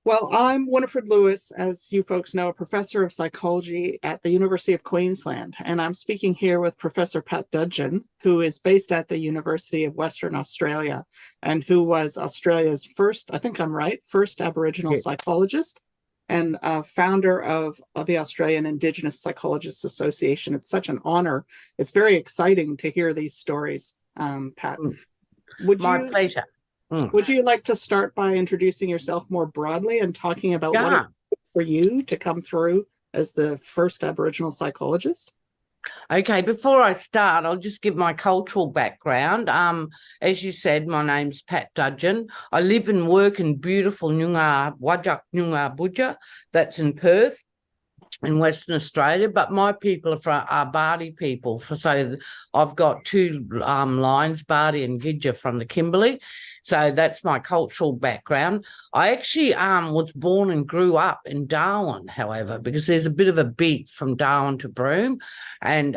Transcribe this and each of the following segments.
Well, I'm Winnifred Louis, as you folks know, a professor of psychology at the University of Queensland. And I'm speaking here with Professor Pat Dudgeon, who is based at the University of Western Australia and who was Australia's first, I think I'm right, first Aboriginal Yeah. psychologist and founder of the Australian Indigenous Psychologists Association. It's such an honor. It's very exciting to hear these stories, Pat. Mm. Would My you pleasure. would you like to start by introducing yourself more broadly and talking about what Yeah. it's like for you to come through as the first Aboriginal psychologist? Okay, before I start, I'll just give my cultural background. As you said, my name's Pat Dudgeon. I live and work in beautiful Noongar Whadjuk Noongar Budja, that's in Perth in Western Australia, but my people are Bardi people. So I've got two lines, Bardi and Gidja from the Kimberley. So that's my cultural background. I actually was born and grew up in Darwin, however, because there's a bit of a beat from Darwin to Broome. And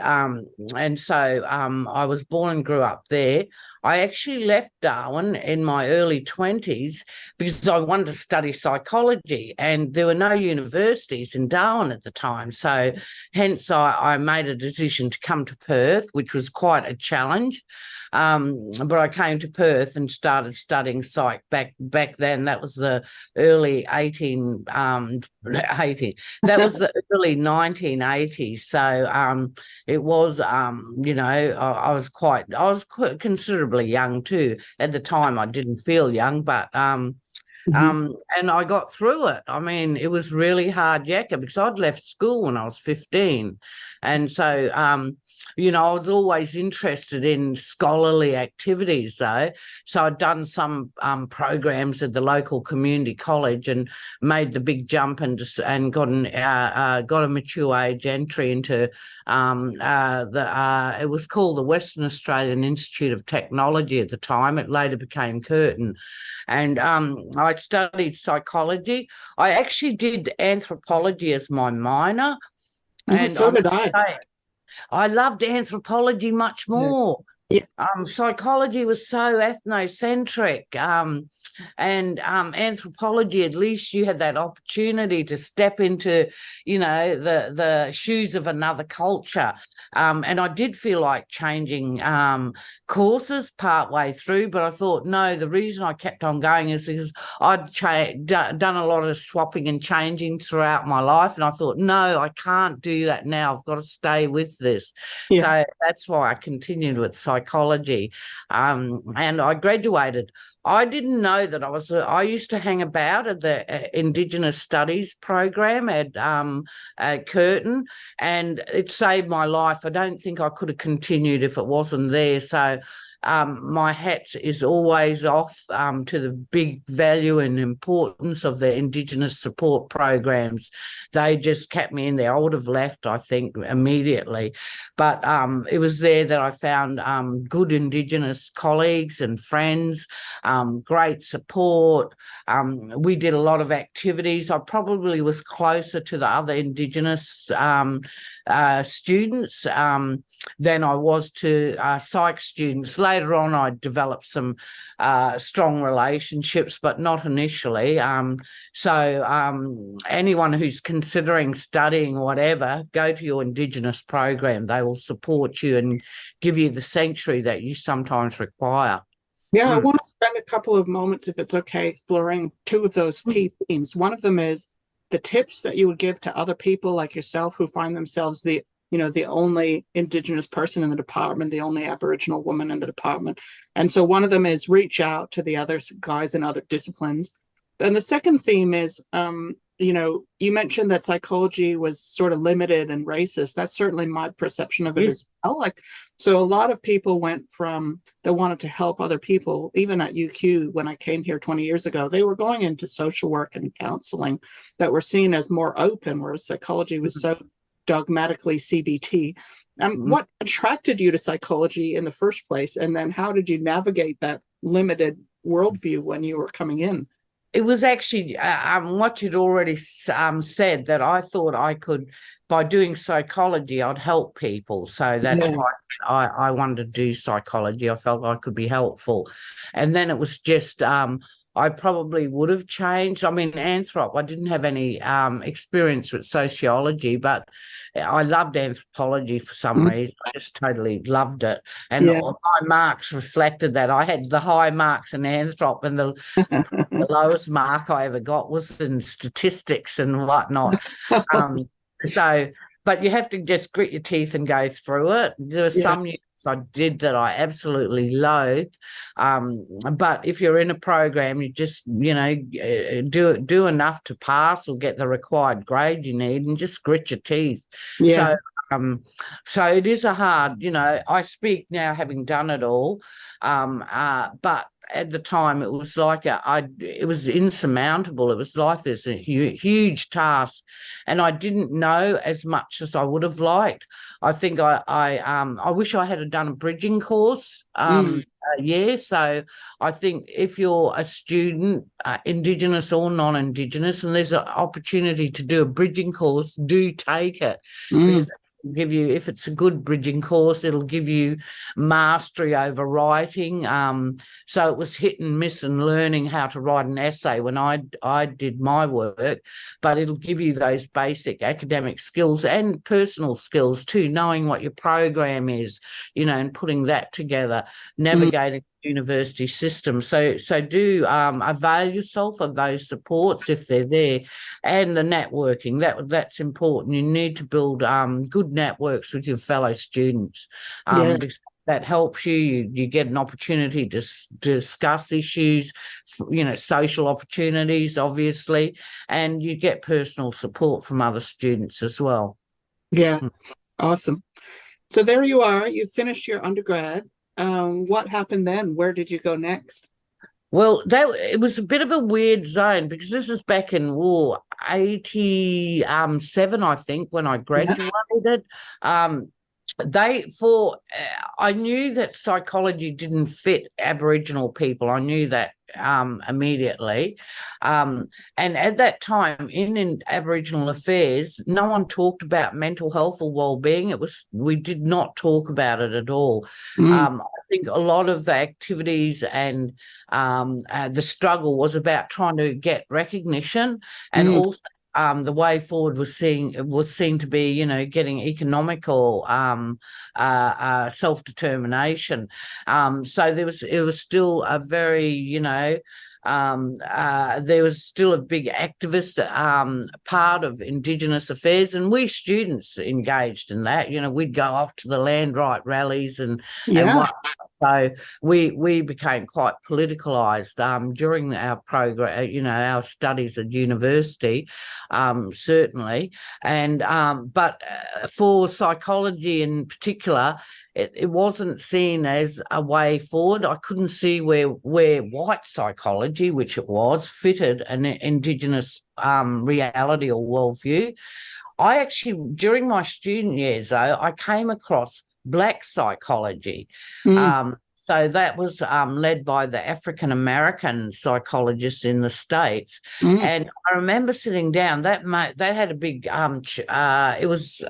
so I was born and grew up there. I actually left Darwin in my early 20s because I wanted to study psychology, and there were no universities in Darwin at the time. So hence I made a decision to come to Perth, which was quite a challenge. But I came to Perth and started studying psych back then. That was the early 1880. That was the early 1980s. So it was, I was quite considerably young too. At the time, I didn't feel young, but and I got through it. I mean, it was really hard yakka because I'd left school when I was 15. And so, I was always interested in scholarly activities though. So I'd done some programs at the local community college and made the big jump and got a mature age entry into it was called the Western Australian Institute of Technology at the time. It later became Curtin. And I studied psychology. I actually did anthropology as my minor. And So did I. I loved anthropology much more. Yeah. Psychology was so ethnocentric, and anthropology, at least you had that opportunity to step into, the shoes of another culture. And I did feel like changing courses partway through, but I thought, no, the reason I kept on going is because I'd done a lot of swapping and changing throughout my life, and I thought, no, I can't do that now. I've got to stay with this. Yeah. So that's why I continued with psychology, and I graduated. I didn't know that I used to hang about at the Indigenous Studies program at Curtin, and it saved my life. I don't think I could have continued if it wasn't there. So my hat is always off to the big value and importance of the Indigenous support programs. They just kept me in there. I would have left, I think, immediately. But it was there that I found good Indigenous colleagues and friends, great support. We did a lot of activities. I probably was closer to the other Indigenous students than I was to psych students. Later on, I developed some strong relationships, but not initially. So anyone who's considering studying whatever, go to your Indigenous program. They will support you and give you the sanctuary that you sometimes require. Yeah, I want to spend a couple of moments, if it's okay, exploring two of those key themes. One of them is the tips that you would give to other people like yourself who find themselves the only Indigenous person in the department, the only Aboriginal woman in the department. And so one of them is reach out to the other guys in other disciplines. And the second theme is, you mentioned that psychology was sort of limited and racist. That's certainly my perception of it as well. So a lot of people they wanted to help other people. Even at UQ, when I came here 20 years ago, they were going into social work and counseling that were seen as more open, whereas psychology was so dogmatically CBT. What attracted you to psychology in the first place? And then how did you navigate that limited worldview when you were coming in? It was actually what you'd already said, that I thought I could, by doing psychology, I'd help people. So that's why I wanted to do psychology. I felt I could be helpful. And then it was just I probably would have changed. I mean, anthrop, I didn't have any experience with sociology, but I loved anthropology for some Mm. reason. I just totally loved it. And Yeah. all my marks reflected that. I had the high marks in anthrop, and the lowest mark I ever got was in statistics and whatnot. Um, so, but you have to just grit your teeth and go through it. There were Yeah. some units I did that I absolutely loathed. But if you're in a program, you just, do enough to pass or get the required grade you need, and just grit your teeth. Yeah. So it is a hard, I speak now having done it all. But at the time it was like it was insurmountable. It was like this a huge task, and I didn't know as much as I would have liked. I think I wish I had done a bridging course. So I think if you're a student, Indigenous or non-Indigenous, and there's an opportunity to do a bridging course, do take it, because give you, if it's a good bridging course, it'll give you mastery over writing. So it was hit and miss and learning how to write an essay when I did my work, but it'll give you those basic academic skills and personal skills too, knowing what your program is, and putting that together, navigating university system. So do avail yourself of those supports if they're there, and the networking. That's important. You need to build good networks with your fellow students. Because that helps you. You get an opportunity to discuss issues, social opportunities, obviously, and you get personal support from other students as well. Yeah. Awesome. So there you are. You finished your undergrad. What happened then? Where did you go next? Well, it was a bit of a weird zone, because this is back in 87, I think, when I graduated. I knew that psychology didn't fit Aboriginal people. I knew that immediately. And at that time in Aboriginal affairs, no one talked about mental health or well-being. We did not talk about it at all. I think a lot of the activities and the struggle was about trying to get recognition, and also the way forward was seen to be, getting economical self-determination. So it was still a very, there was still a big activist part of Indigenous affairs, and we students engaged in that. We'd go off to the land right rallies and what. So we became quite politicalised during our program, our studies at university, certainly. And but for psychology in particular, it wasn't seen as a way forward. I couldn't see where white psychology, which it was, fitted an Indigenous reality or worldview. I actually, during my student years, though, I came across Black psychology. So that was led by the African American psychologists in the States, and I remember sitting down. That had a big it was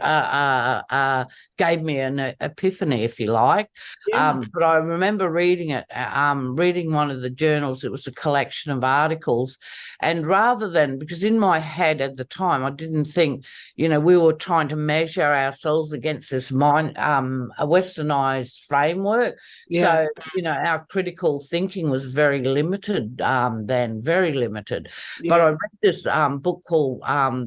gave me an epiphany, if you like. But I remember reading it, reading one of the journals. It was a collection of articles, and rather than, because in my head at the time I didn't think, we were trying to measure ourselves against this a westernized framework. So, our critical thinking was very limited then, very limited. But I read this book called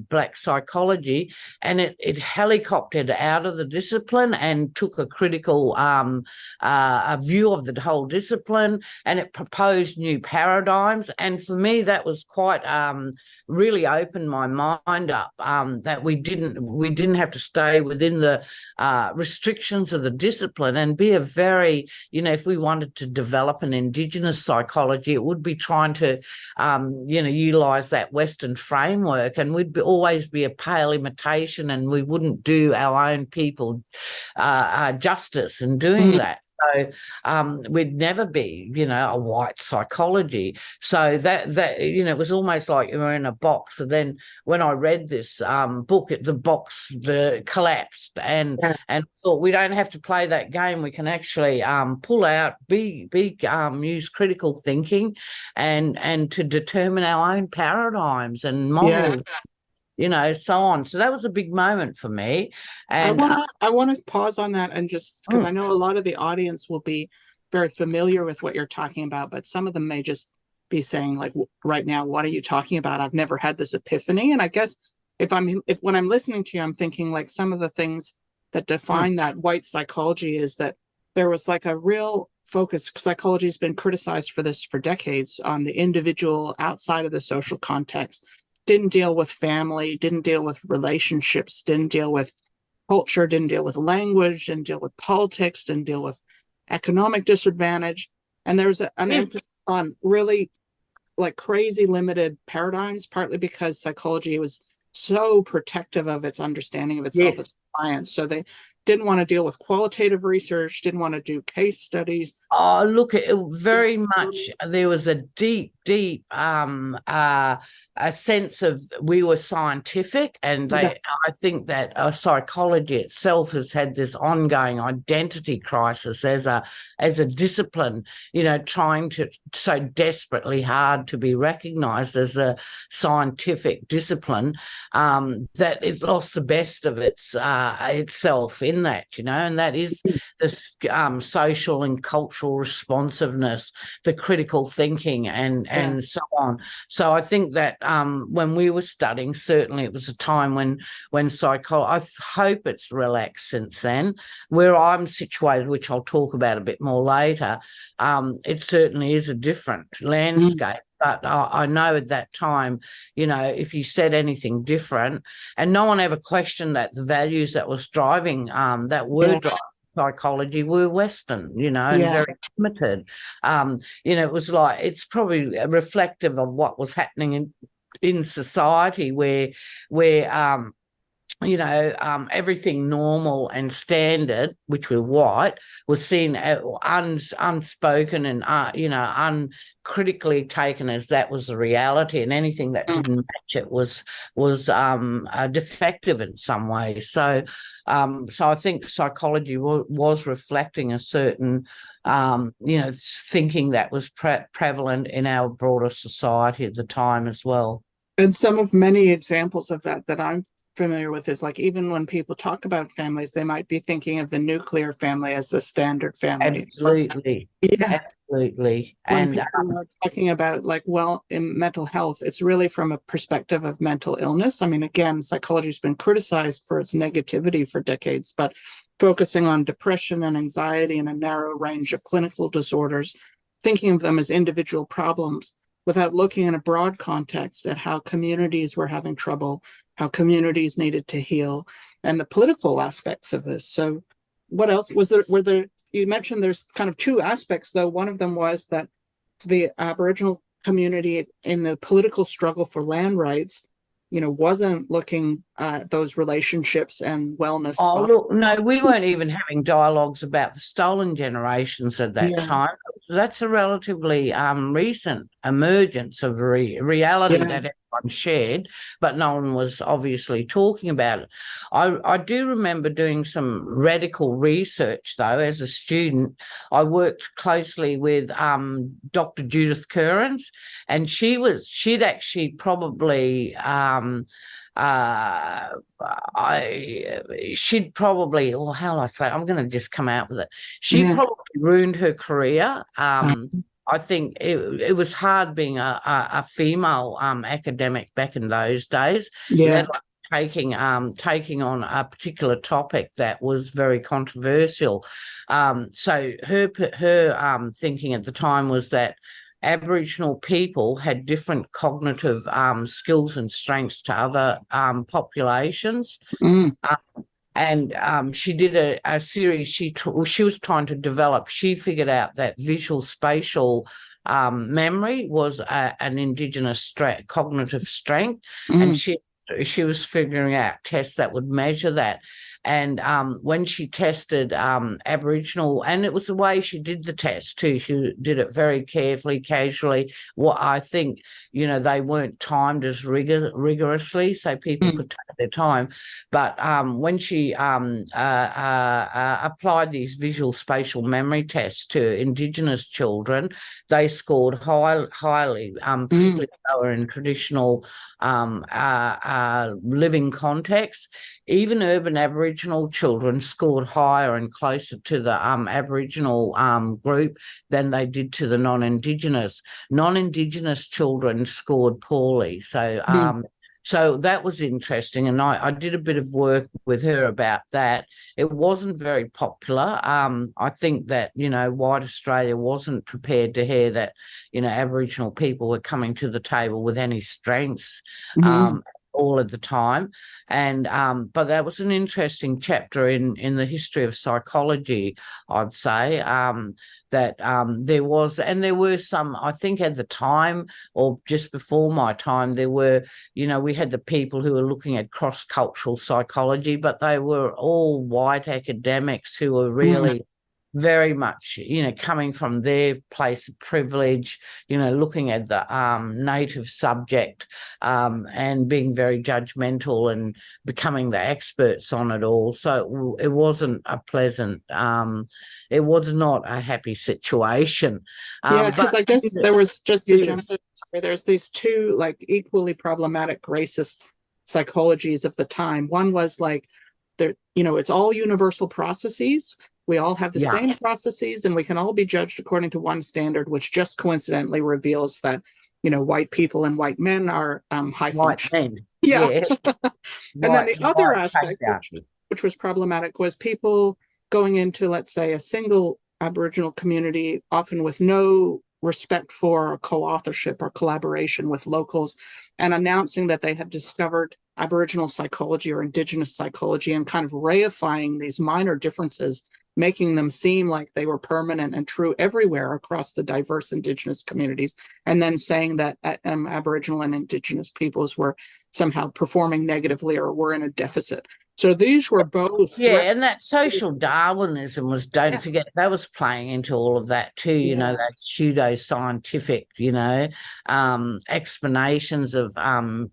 Black Psychology, and it helicoptered out of the discipline and took a critical a view of the whole discipline, and it proposed new paradigms. And for me, that was quite really opened my mind up, that we didn't have to stay within the restrictions of the discipline, and be a very, if we wanted to develop an Indigenous psychology, it would be trying to utilize that Western framework, and we'd always be a pale imitation, and we wouldn't do our own people justice in doing that. So we'd never be, a white psychology. So that it was almost like you were in a box. And then when I read this book, the box collapsed, and thought we don't have to play that game. We can actually pull out, use critical thinking, and to determine our own paradigms and models. So on. So that was a big moment for me. And I want to pause on that, and just because I know a lot of the audience will be very familiar with what you're talking about, but some of them may just be saying, like, right now, what are you talking about? I've never had this epiphany. And I guess when I'm listening to you, I'm thinking, like, some of the things that define that white psychology is that there was like a real focus. Psychology has been criticized for this for decades, on the individual outside of the social context. Didn't deal with family, didn't deal with relationships, didn't deal with culture, didn't deal with language, didn't deal with politics, didn't deal with economic disadvantage. And there's an emphasis on really like crazy limited paradigms, partly because psychology was so protective of its understanding of itself as science. So they didn't want to deal with qualitative research, didn't want to do case studies. Oh, look, very much. There was a deep a sense of we were scientific, and I think that psychology itself has had this ongoing identity crisis as a discipline, trying to so desperately hard to be recognized as a scientific discipline, that it lost the best of itself in that, and that is this social and cultural responsiveness, the critical thinking, and so on. So I think that when we were studying, certainly it was a time when psychology, I hope it's relaxed since then. Where I'm situated, which I'll talk about a bit more later, it certainly is a different landscape. But I know at that time, if you said anything different, and no one ever questioned that the values that was driving, driving psychology were Western, and very limited. It was like, it's probably reflective of what was happening in society where everything normal and standard, which were white, was seen unspoken and uncritically taken as that was the reality, and anything that didn't match it was defective in some ways. So I think psychology was reflecting a certain thinking that was prevalent in our broader society at the time as well. And some of many examples of that I'm familiar with is, like, even when people talk about families, they might be thinking of the nuclear family as the standard family. Absolutely. Absolutely. When people are talking about, like, well, in mental health, it's really from a perspective of mental illness. I mean, again, psychology has been criticized for its negativity for decades, but focusing on depression and anxiety and a narrow range of clinical disorders, thinking of them as individual problems without looking in a broad context at how communities were having trouble, how communities needed to heal, and the political aspects of this. So what else was there? You mentioned there's kind of two aspects, though. One of them was that the Aboriginal community in the political struggle for land rights, wasn't looking at those relationships and wellness. Oh, look, no, we weren't even having dialogues about the stolen generations at that time. That's a relatively recent emergence of reality that everyone shared, but no one was obviously talking about it. I do remember doing some radical research, though, as a student. I worked closely with Dr. Judith Kearns, and she'd actually probably she'd probably, or how will I say it? I'm going to just come out with it. She probably ruined her career. I think it was hard being a female academic back in those days. Taking on a particular topic that was very controversial. So her thinking at the time was that Aboriginal people had different cognitive skills and strengths to other populations. And she did a series she was trying to develop. She figured out that visual spatial memory was an Indigenous cognitive strength, and she was figuring out tests that would measure that. And when she tested Aboriginal, and it was the way she did the test too, she did it very carefully, casually. What I think, they weren't timed as rigorously, so people could take their time. But when she applied these visual spatial memory tests to Indigenous children, they scored highly, particularly if they were in traditional living contexts. Even urban Aboriginal children scored higher and closer to the Aboriginal group than they did to the non-Indigenous. Non-Indigenous children scored poorly. So that was interesting, and I did a bit of work with her about that. It wasn't very popular. I think that, white Australia wasn't prepared to hear that, Aboriginal people were coming to the table with any strengths all of the time. And but that was an interesting chapter in the history of psychology, I'd say. That there were some, I think at the time or just before my time, there were, we had the people who were looking at cross-cultural psychology, but they were all white academics who were really very much, coming from their place of privilege, looking at the native subject and being very judgmental and becoming the experts on it all. So it wasn't a pleasant, it was not a happy situation. Because I guess there was just there's these two like equally problematic racist psychologies of the time. One was like, it's all universal processes. We all have the same processes, and we can all be judged according to one standard, which just coincidentally reveals that, white people and white men are high function. Yeah. And then the other aspect, which was problematic, was people going into, let's say, a single Aboriginal community, often with no respect for co-authorship or collaboration with locals, and announcing that they had discovered Aboriginal psychology or Indigenous psychology and kind of reifying these minor differences, making them seem like they were permanent and true everywhere across the diverse Indigenous communities, and then saying that Aboriginal and Indigenous peoples were somehow performing negatively or were in a deficit. So these were both. And that social Darwinism was, don't forget, that was playing into all of that too, that pseudo-scientific, explanations of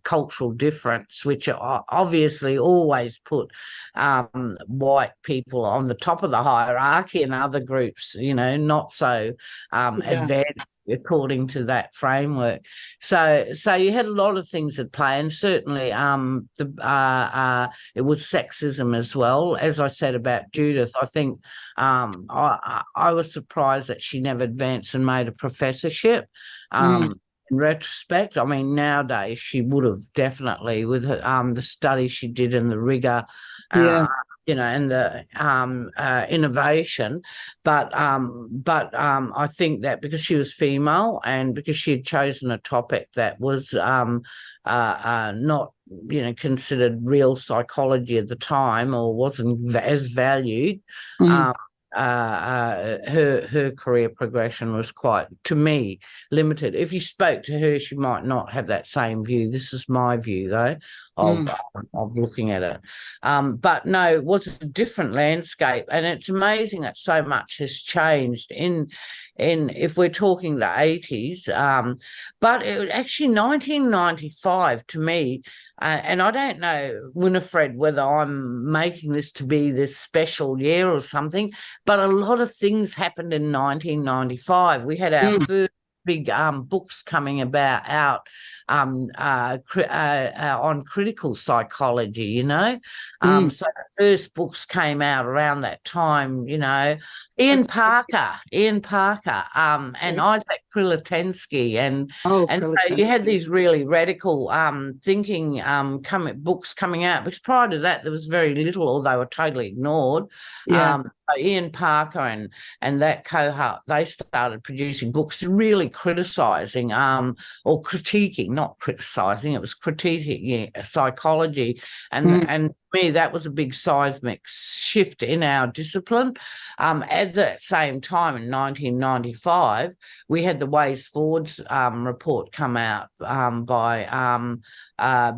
cultural difference, which are obviously always put white people on the top of the hierarchy and other groups, not so advanced according to that framework. So you had a lot of things at play, and certainly it was sexism as well. As I said about Judith, I think I was surprised that she never advanced and made a professorship. In retrospect, I mean, nowadays she would have definitely, with her, the study she did and the rigor, and the innovation. But I think that because she was female and because she had chosen a topic that was not, considered real psychology at the time or wasn't as valued, her career progression was quite, to me, limited. If you spoke to her, she might not have that same view. This is my view, though, of looking at it. But no, it was a different landscape, and it's amazing that so much has changed in if we're talking the 80s. But it actually 1995 to me. And I don't know, Winnifred, whether I'm making this to be this special year or something, but a lot of things happened in 1995. We had our first big books coming out on critical psychology, So the first books came out around that time, Ian Parker, and Isaac Krylotensky, and so you had these really radical thinking books coming out, because prior to that there was very little, or they were totally ignored. Ian Parker and that cohort, they started producing books really criticising or critiquing, not criticising, it was critiquing psychology, and me, that was a big seismic shift in our discipline. At the same time, in 1995, we had the Ways Forwards report come out by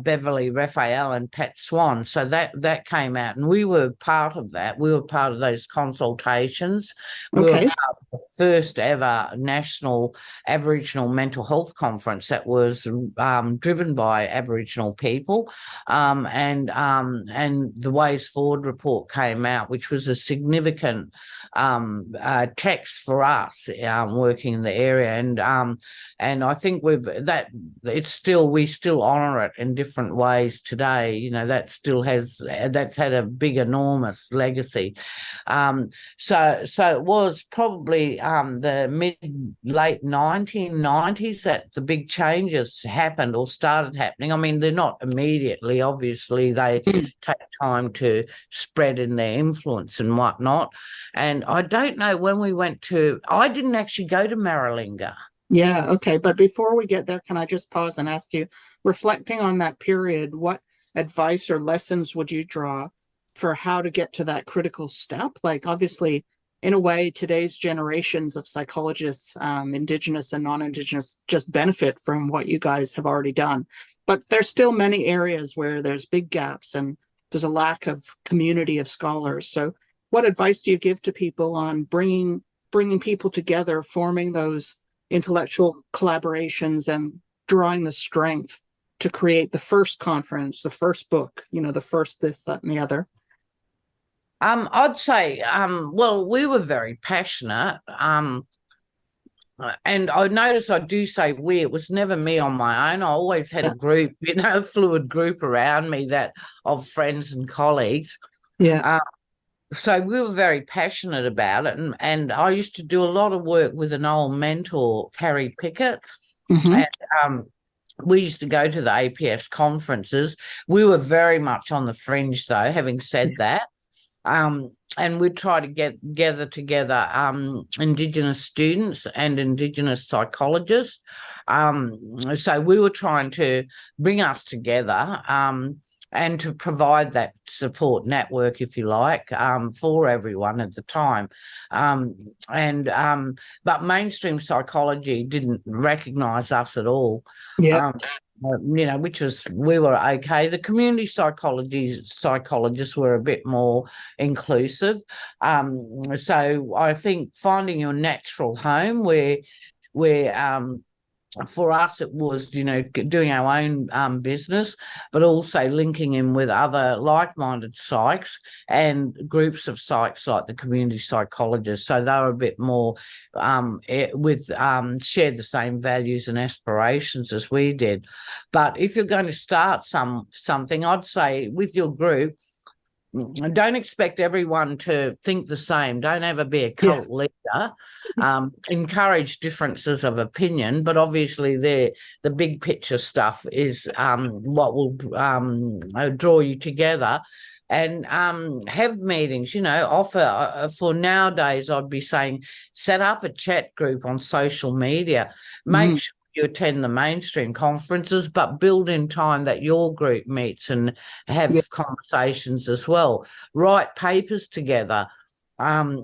Beverly Raphael and Pat Swan. So that came out, and we were part of that. We were part of those consultations. We were Okay. part of the first ever national Aboriginal mental health conference that was driven by Aboriginal people, and the Ways Forward report came out, which was a significant text for us working in the area, and I think we still honour it in different ways today. You know, that's had a big, enormous legacy. So it was probably the late 1990s that the big changes happened or started happening. I mean, they're not immediately, obviously, they take time to spread in their influence and whatnot. And I don't know when I didn't actually go to Maralinga. Yeah, okay. But before we get there, can I just pause and ask you, reflecting on that period, what advice or lessons would you draw for how to get to that critical step? Like, obviously, in a way, today's generations of psychologists, Indigenous and non-Indigenous, just benefit from what you guys have already done. But there's still many areas where there's big gaps and there's a lack of community of scholars. So what advice do you give to people on bringing people together, forming those intellectual collaborations and drawing the strength to create the first conference, the first book, the first this, that, and the other? I'd say, well, we were very passionate. And I notice I do say we, it was never me on my own. I always had a group, a fluid group around me of friends and colleagues. Yeah. So we were very passionate about it. And I used to do a lot of work with an old mentor, Carrie Pickett. Mm-hmm. And we used to go to the APS conferences. We were very much on the fringe, though, having said that. And we'd try to gather together Indigenous students and Indigenous psychologists. So we were trying to bring us together and to provide that support network, if you like, for everyone at the time. But mainstream psychology didn't recognise us at all. Yeah. We were okay. The community psychologists were a bit more inclusive. So I think finding your natural home where for us, it was, doing our own business, but also linking in with other like-minded psychs and groups of psychs like the community psychologists. So they were a bit more share the same values and aspirations as we did. But if you're going to start something, I'd say with your group, don't expect everyone to think the same. Don't ever be a cult leader. Encourage differences of opinion, but obviously the big picture stuff is what will draw you together. And have meetings, offer for nowadays, I'd be saying set up a chat group on social media. Make sure you attend the mainstream conferences, but build in time that your group meets and have conversations as well. Write papers together. Just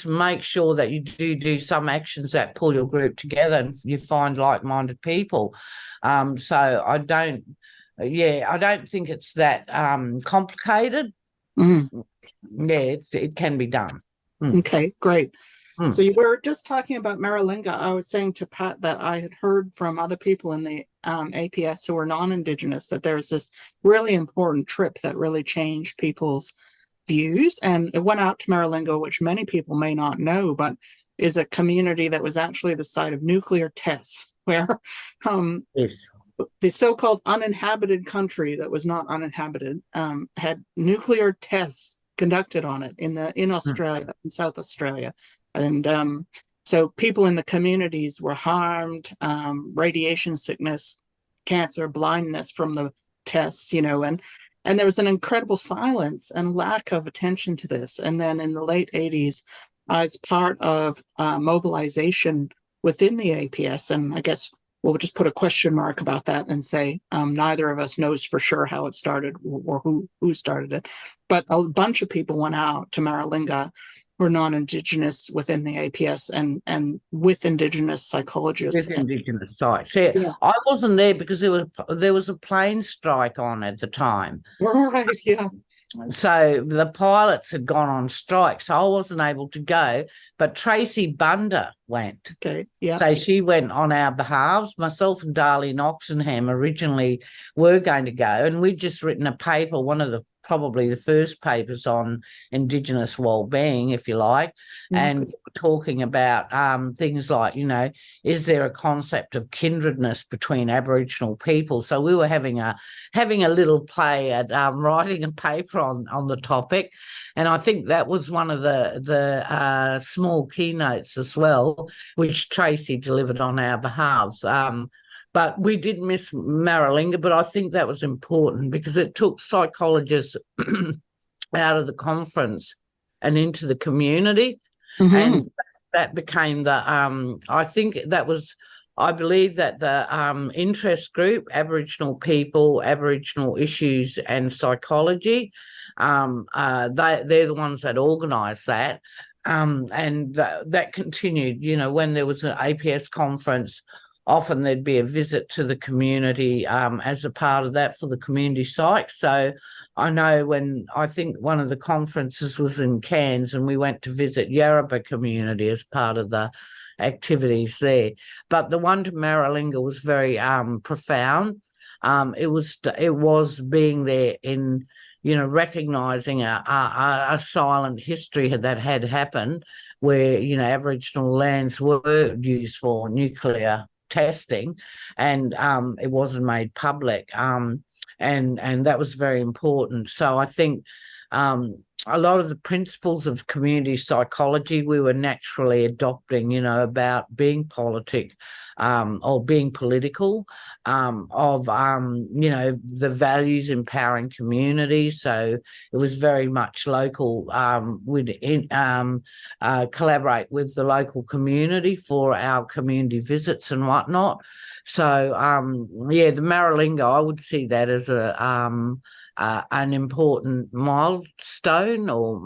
make sure that you do some actions that pull your group together and you find like-minded people. So I don't think it's that complicated. It can be done. Okay, great. So you were just talking about Maralinga. I was saying to Pat that I had heard from other people in the APS who were non-Indigenous that there's this really important trip that really changed people's views. And it went out to Maralinga, which many people may not know, but is a community that was actually the site of nuclear tests, where the so-called uninhabited country that was not uninhabited had nuclear tests conducted on it in Australia, in South Australia. And so people in the communities were harmed, radiation sickness, cancer, blindness from the tests, and there was an incredible silence and lack of attention to this. And then in the late 80s, as part of mobilization within the APS, and I guess we'll just put a question mark about that and say neither of us knows for sure how it started or who started it. But a bunch of people went out to Maralinga who are non-Indigenous within the APS and with Indigenous psychologists. With Indigenous sites. Yeah. I wasn't there because there was a plane strike on at the time. Right, yeah. So the pilots had gone on strike, so I wasn't able to go. But Tracy Bunder went. Okay, yeah. So she went on our behalves. Myself and Darlene Oxenham originally were going to go, and we'd just written a paper, one of the probably the first papers on Indigenous wellbeing, if you like, and talking about things like, you know, is there a concept of kindredness between Aboriginal people? So we were having a little play at writing a paper on the topic, and I think that was one of the small keynotes as well, which Tracy delivered on our behalves. But we did miss Maralinga, but I think that was important because it took psychologists out of the conference and into the community. And that became the, I believe that the interest group, Aboriginal people, Aboriginal issues and psychology, they're the ones that organised that. And that continued, you know, when there was an APS conference, often there'd be a visit to the community as a part of that for the community psych. So I know when I think one of the conferences was in Cairns and we went to visit Yarrabah community as part of the activities there. But the one to Maralinga was very profound. It was being there in, you know, recognising a silent history that had happened where, you know, Aboriginal lands were used for nuclear testing and it wasn't made public. And that was very important. So I think a lot of the principles of community psychology we were naturally adopting, you know, about being politic or being political, of, you know, the values empowering communities. So it was very much local, we'd collaborate with the local community for our community visits and whatnot. So, yeah, the Maralinga, I would see that as an important milestone or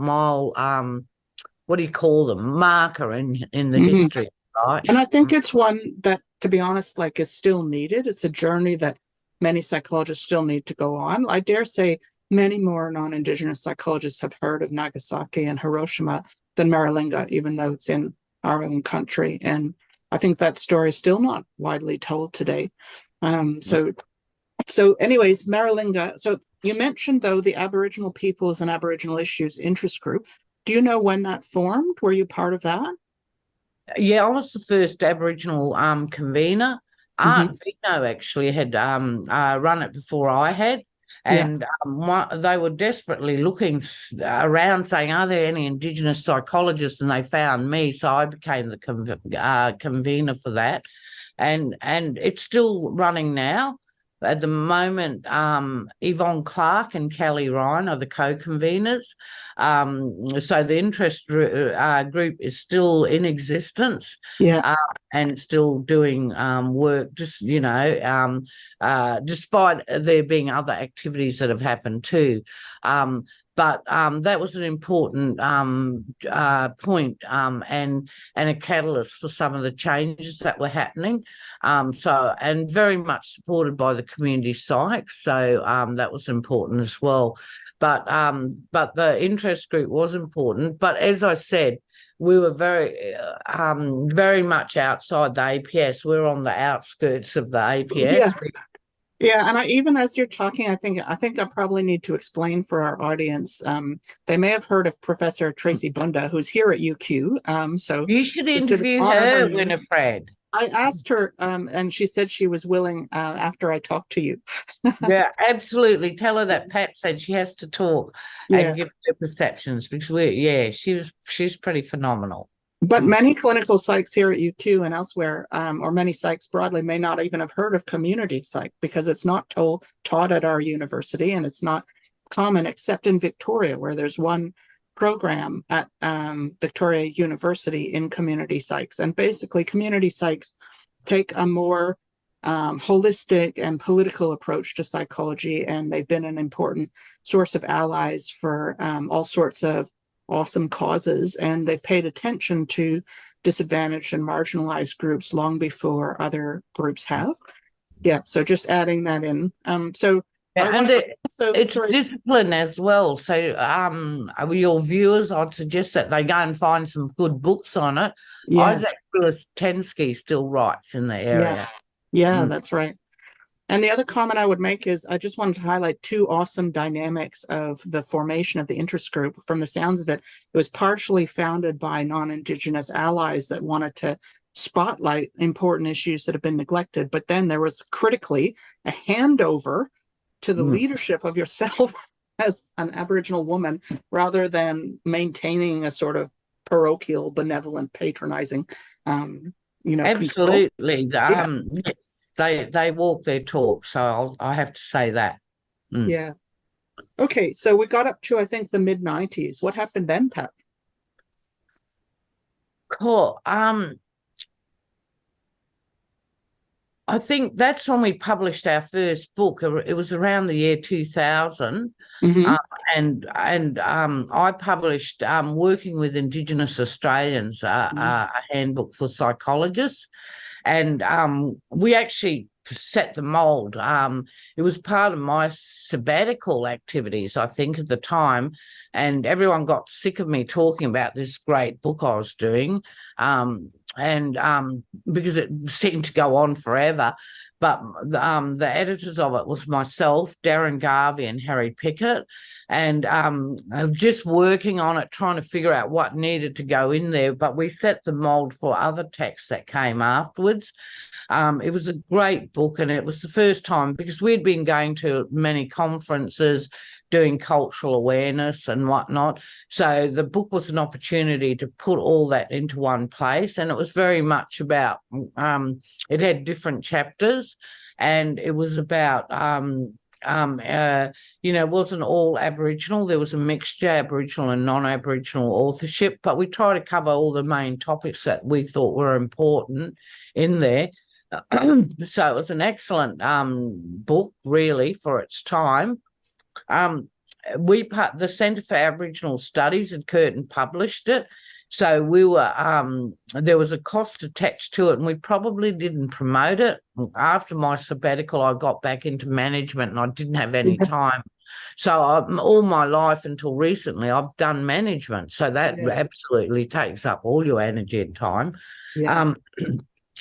what do you call them? Marker in the history, right? And I think it's one that, to be honest, like is still needed. It's a journey that many psychologists still need to go on. I dare say many more non-Indigenous psychologists have heard of Nagasaki and Hiroshima than Maralinga, even though it's in our own country. And I think that story is still not widely told today. So anyways, Maralinga. So you mentioned, though, the Aboriginal Peoples and Aboriginal Issues interest group. Do you know when that formed? Were you part of that? Yeah, I was the first Aboriginal convener. Art Vino actually had run it before I had. And they were desperately looking around saying, are there any Indigenous psychologists? And they found me. So I became the convener for that. And it's still running now. At the moment, Yvonne Clark and Kelly Ryan are the co-conveners. So the interest group is still in existence, and still doing work, just, you know, despite there being other activities that have happened too. But that was an important point and a catalyst for some of the changes that were happening. And very much supported by the community psych. So that was important as well. But the interest group was important. But as I said, we were very much outside the APS. We were on the outskirts of the APS. Yeah, and even as you're talking, I think I probably need to explain for our audience. They may have heard of Professor Tracy Bunda, who's here at UQ. So you should interview her, Winnifred. I asked her, and she said she was willing after I talked to you. Yeah, absolutely. Tell her that Pat said she has to talk and give her perceptions because she's pretty phenomenal. But many clinical psychs here at UQ and elsewhere, or many psychs broadly, may not even have heard of community psych because it's not taught at our university, and it's not common except in Victoria, where there's one program at Victoria University in community psychs. And basically, community psychs take a more holistic and political approach to psychology, and they've been an important source of allies for all sorts of awesome causes, and they've paid attention to disadvantaged and marginalized groups long before other groups have. Yeah, so just adding that in. It's discipline as well. So your viewers, I'd suggest that they go and find some good books on it. Yeah. Isaac Lewis-Tensky still writes in the area. Yeah, that's right. And the other comment I would make is I just wanted to highlight two awesome dynamics of the formation of the interest group. From the sounds of it, it was partially founded by non-Indigenous allies that wanted to spotlight important issues that have been neglected. But then there was critically a handover to the leadership of yourself as an Aboriginal woman, rather than maintaining a sort of parochial, benevolent, patronizing, absolutely. Yes, they walk their talk. So I have to say that. Yeah. Okay, so we got up to, I think, the mid-90s. What happened then, Pat? Cool. I think that's when we published our first book. It was around the year 2000. And I published Working with Indigenous Australians, a handbook for psychologists. And we actually set the mold. It was part of my sabbatical activities, I think, at the time. And everyone got sick of me talking about this great book I was doing. Because it seemed to go on forever. But the editors of it was myself, Darren Garvey and Harry Pickett, and just working on it, trying to figure out what needed to go in there. But we set the mold for other texts that came afterwards. It was a great book, and it was the first time, because we'd been going to many conferences, doing cultural awareness and whatnot. So the book was an opportunity to put all that into one place. And it was very much about, it had different chapters, and it was about, it wasn't all Aboriginal. There was a mixture, Aboriginal and non-Aboriginal authorship, but we tried to cover all the main topics that we thought were important in there. So it was an excellent book, really, for its time. The Centre for Aboriginal Studies at Curtin published it, so we were there was a cost attached to it, and we probably didn't promote it. After my sabbatical, I got back into management, and I didn't have any time. So all my life until recently, I've done management, so that absolutely takes up all your energy and time.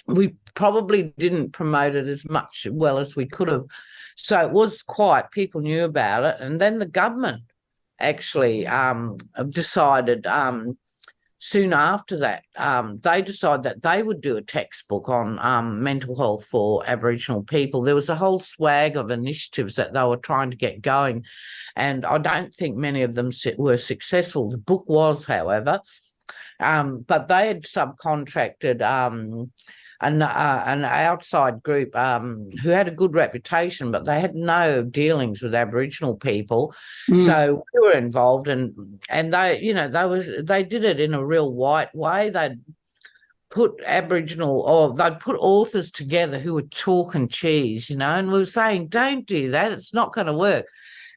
We probably didn't promote it as much as we could have. So it was quiet. People knew about it. And then the government actually decided soon after that, they decided that they would do a textbook on mental health for Aboriginal people. There was a whole swag of initiatives that they were trying to get going, and I don't think many of them were successful. The book was, however, but they had subcontracted an outside group who had a good reputation, but they had no dealings with Aboriginal people. So we were involved, and they they did it in a real white way. They'd put they'd put authors together who would talk and cheese, and we were saying, don't do that, it's not going to work.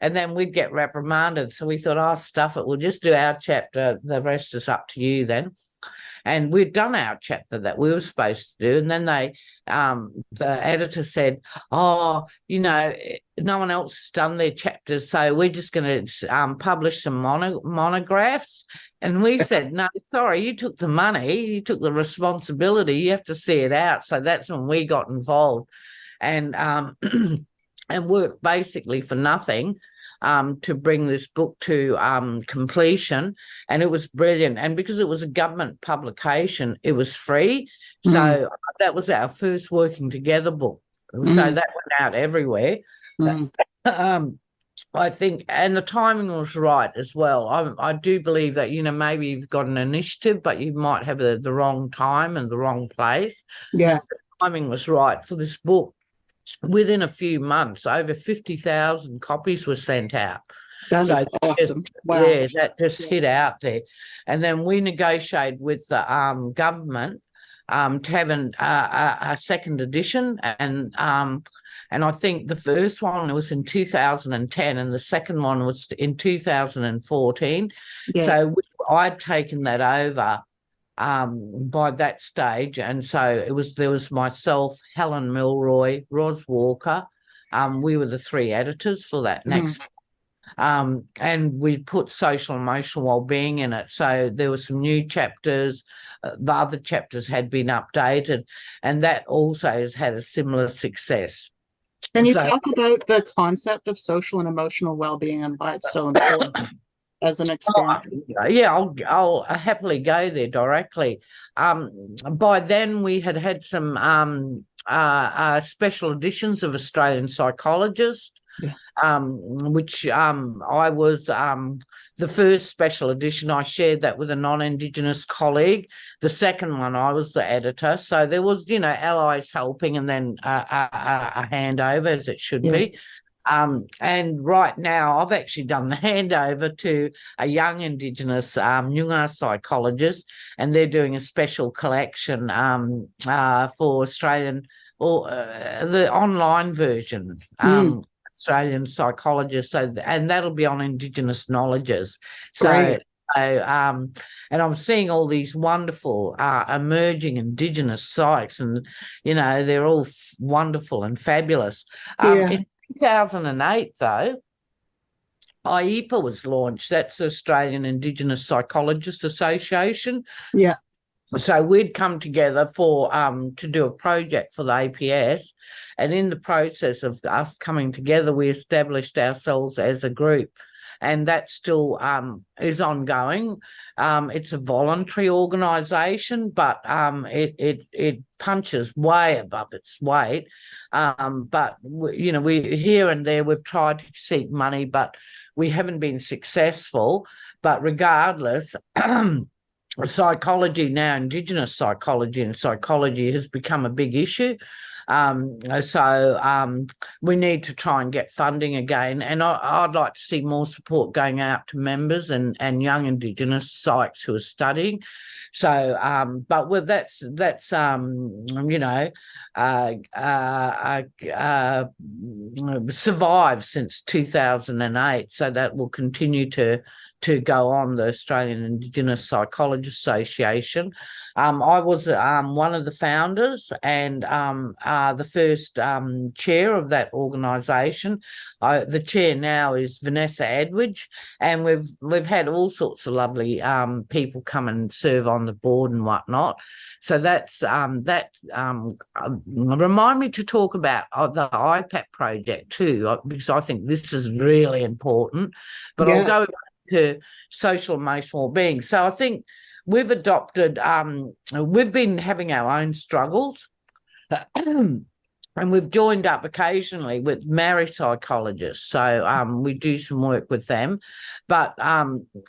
And then we'd get reprimanded. So we thought, stuff it, we'll just do our chapter, the rest is up to you then. And we'd done our chapter that we were supposed to do. And then the editor said, no one else has done their chapters, so we're just going to publish some monographs. And we said, no, sorry, you took the money, you took the responsibility, you have to see it out. So that's when we got involved and worked basically for nothing. To bring this book to completion, and it was brilliant. And because it was a government publication, it was free. So that was our first working together book. So that went out everywhere. I think, and the timing was right as well. I do believe that, maybe you've got an initiative, but you might have the wrong time and the wrong place. Yeah. The timing was right for this book. Within a few months, over 50,000 copies were sent out. That is awesome. Wow. Yeah, that just hit out there. And then we negotiated with the government to have a second edition, and I think the first one was in 2010 and the second one was in 2014. Yeah. So I'd taken that over by that stage, and so there was myself, Helen Milroy, Ros Walker. We were the three editors for that next. And we put social and emotional wellbeing in it. So there were some new chapters. The other chapters had been updated, and that also has had a similar success. Can you talk about the concept of social and emotional well-being and why it's so important as an experiment? Yeah, I'll happily go there directly. By then we had some special editions of Australian Psychologist. Yeah. Which I was the first special edition. I shared that with a non-Indigenous colleague. The second one, I was the editor. So there was, allies helping, and then a handover, as it should be. And right now, I've actually done the handover to a young Indigenous Noongar psychologist, and they're doing a special collection for Australian, or the online version. Australian Psychologists, and that'll be on Indigenous knowledges. And I'm seeing all these wonderful emerging Indigenous psychs, and they're all wonderful and fabulous. In 2008, though, IEPA was launched. That's the Australian Indigenous Psychologists Association. Yeah. So we'd come together to do a project for the APS, and in the process of us coming together, we established ourselves as a group, and that still is ongoing. It's a voluntary organisation, but it punches way above its weight. But we here and there we've tried to seek money, but we haven't been successful. But regardless. Psychology now, Indigenous psychology and psychology has become a big issue. So we need to try and get funding again. And I'd like to see more support going out to members and young Indigenous psychs who are studying. So, but with that's survived since 2008. So that will continue to go on, the Australian Indigenous Psychologists Association. I was one of the founders and the first chair of that organisation. The chair now is Vanessa Edwidge, and we've had all sorts of lovely people come and serve on the board and whatnot. So that's remind me to talk about the IPAP project too, because I think this is really important. But I'll go to social emotional well-being. So I think we've adopted, we've been having our own struggles, and we've joined up occasionally with Maori psychologists. So we do some work with them. But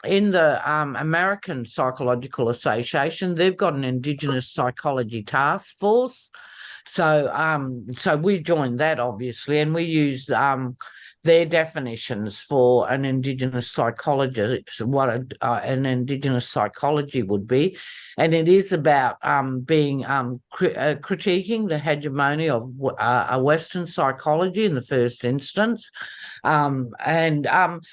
in the American Psychological Association, they've got an Indigenous psychology task force. So we joined that, obviously, and we used their definitions for an Indigenous psychologist, what an Indigenous psychology would be. And it is about critiquing the hegemony of a Western psychology in the first instance. And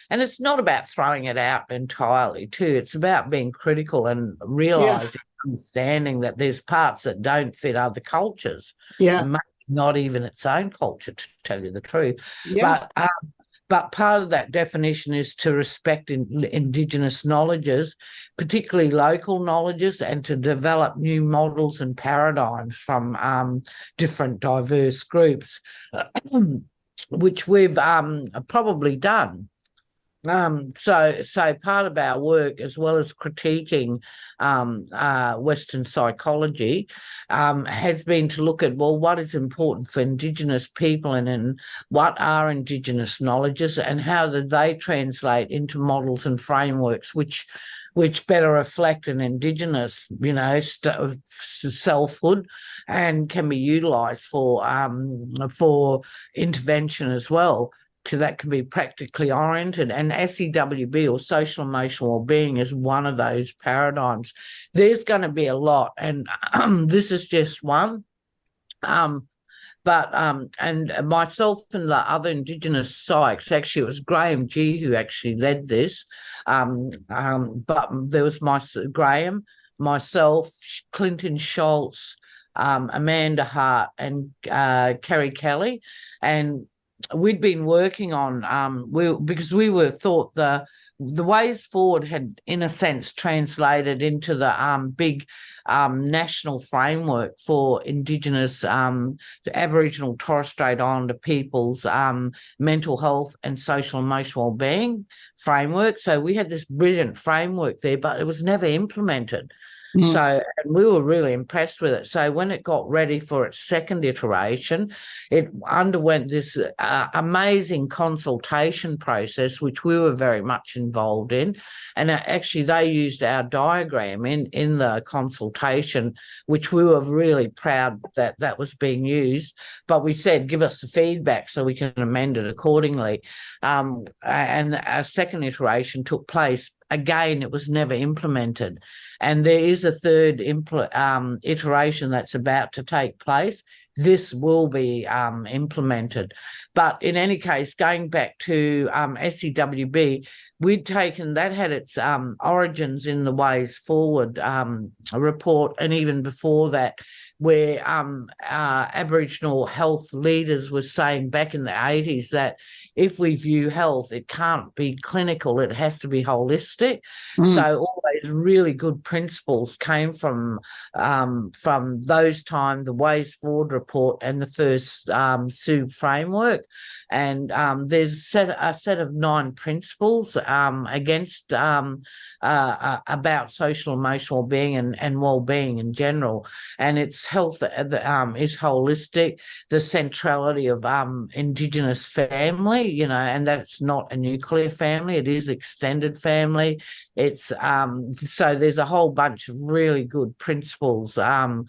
it's not about throwing it out entirely too. It's about being critical and realising, understanding that there's parts that don't fit other cultures. And not even its own culture, to tell you the truth. But part of that definition is to respect Indigenous knowledges, particularly local knowledges, and to develop new models and paradigms from different diverse groups, which we've probably done. So part of our work, as well as critiquing Western psychology, has been to look at, well, what is important for Indigenous people, and what are Indigenous knowledges, and how do they translate into models and frameworks which better reflect an Indigenous, selfhood, and can be utilised for intervention as well. that can be practically oriented, and SEWB, or social emotional well-being, is one of those paradigms. There's going to be a lot, and this is just one. And myself and the other Indigenous psychs, actually, it was Graham G who actually led this. But there was Graham, myself, Clinton Schultz, Amanda Hart, and Kerry Kelly, and we'd been working on because we were thought the ways forward had, in a sense, translated into the big national framework for Indigenous Aboriginal Torres Strait Islander peoples' mental health and social emotional well-being framework. So we had this brilliant framework there, but it was never implemented. So, and we were really impressed with it. So when it got ready for its second iteration, it underwent this amazing consultation process, which we were very much involved in. And actually, they used our diagram in the consultation, which we were really proud that was being used. But we said, give us the feedback so we can amend it accordingly. And our second iteration took place. Again, it was never implemented. And there is a third iteration that's about to take place. This will be implemented. But in any case, going back to SEWB, we'd taken, that had its origins in the Ways Forward report, and even before that, where Aboriginal health leaders were saying back in the 80s that if we view health, it can't be clinical, it has to be holistic. So all those really good principles came from those times, the Ways Forward report and the first SUB framework. And there's a set of 9 principles against about social emotional being and well-being in general. And its health is holistic, the centrality of Indigenous family, and that's not a nuclear family, it is extended family. It's so there's a whole bunch of really good principles and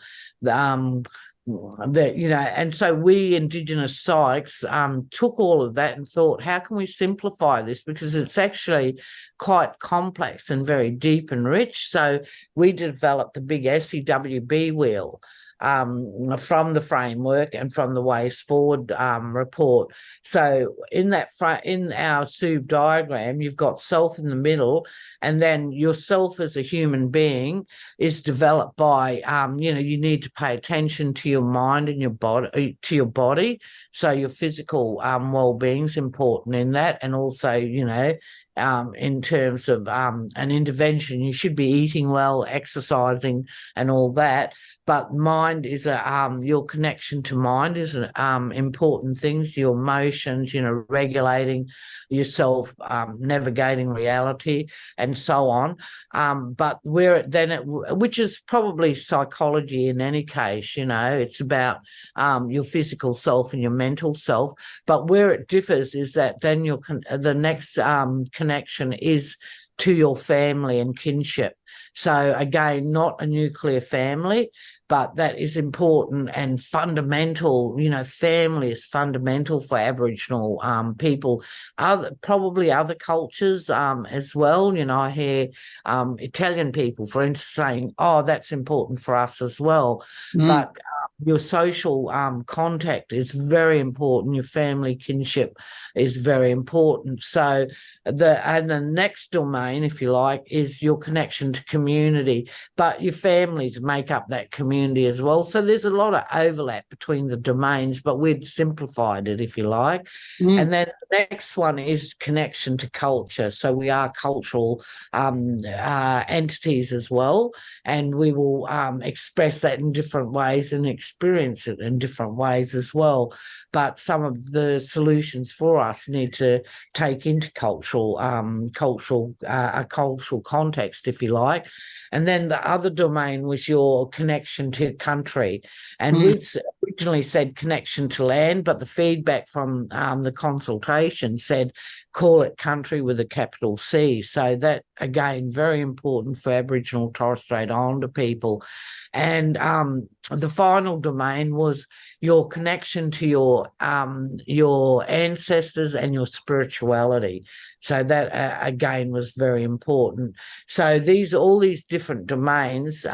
so we Indigenous psychs took all of that and thought, how can we simplify this? Because it's actually quite complex and very deep and rich. So we developed the big SEWB wheel from the framework and from the Ways Forward report. So in our SUB diagram, you've got self in the middle, and then yourself as a human being is developed by you need to pay attention to your mind and your body, so your physical well-being is important in that. And also in terms of an intervention, you should be eating well, exercising and all that. But mind is your connection to mind is an important things, your emotions, regulating yourself, navigating reality and so on. But which is probably psychology in any case, it's about your physical self and your mental self. But where it differs is that then the next connection is to your family and kinship. So again, not a nuclear family, but that is important and fundamental. Family is fundamental for Aboriginal people. Probably other cultures as well. I hear Italian people, for instance, saying, "Oh, that's important for us as well." But your social contact is very important. Your family kinship is very important. So the next domain, if you like, is your connection to community. But your families make up that community as well. So there's a lot of overlap between the domains, but we've simplified it, if you like. And then the next one is connection to culture. So we are cultural entities as well, and we will express that in different ways and experience it in different ways as well. But some of the solutions for us need to take into a cultural context, if you like. And then the other domain was your connection to country. And we'd originally said connection to land, but the feedback from the consultation said call it country with a capital C. So that, again, very important for Aboriginal Torres Strait Islander people. And the final domain was your connection to your ancestors and your spirituality. So that again was very important. So all these different domains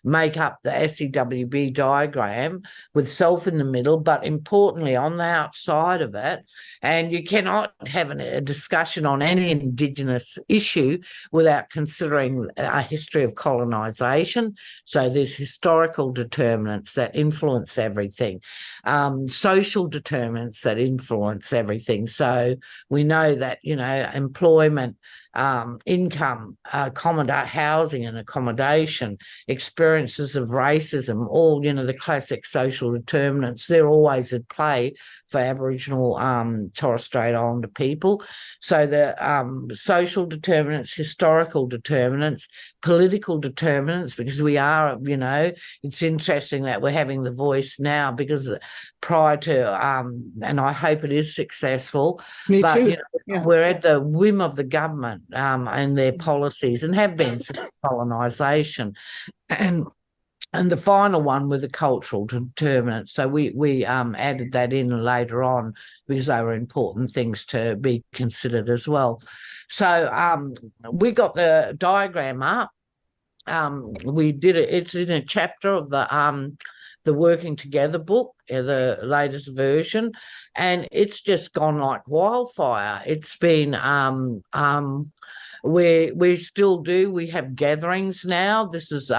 make up the SEWB diagram with self in the middle, but importantly on the outside of it. And you cannot have a discussion on any Indigenous issue without considering a history of colonisation. So there's historical determinants that influence everything, social determinants that influence everything. So we know that, employment, income, housing and accommodation, experiences of racism, all, the classic social determinants, they're always at play for Aboriginal Torres Strait Islander people. So the social determinants, historical determinants, political determinants, because we are, it's interesting that we're having the voice now, because prior to, and I hope it is successful, Me but too. we're at the whim of the government and their policies, and have been since colonisation. And the final one were the cultural determinants. So we added that in later on because they were important things to be considered as well. So we got the diagram up. We did it. It's in a chapter of the Working Together book, the latest version, and it's just gone like wildfire. It's been we still do. We have gatherings now. This is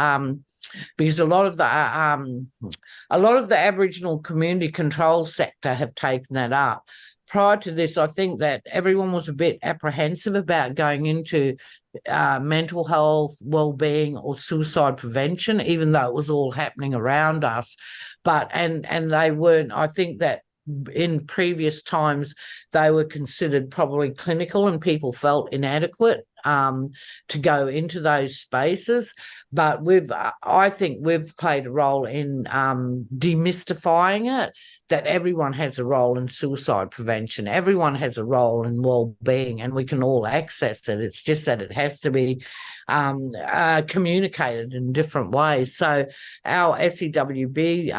because a lot of the Aboriginal community control sector have taken that up. Prior to this, I think that everyone was a bit apprehensive about going into mental health, well-being, or suicide prevention, even though it was all happening around us. But and they weren't. I think that in previous times they were considered probably clinical, and people felt inadequate to go into those spaces. But I think we've played a role in demystifying it, that everyone has a role in suicide prevention. Everyone has a role in well-being, and we can all access it. It's just that it has to be communicated in different ways. So our SEWB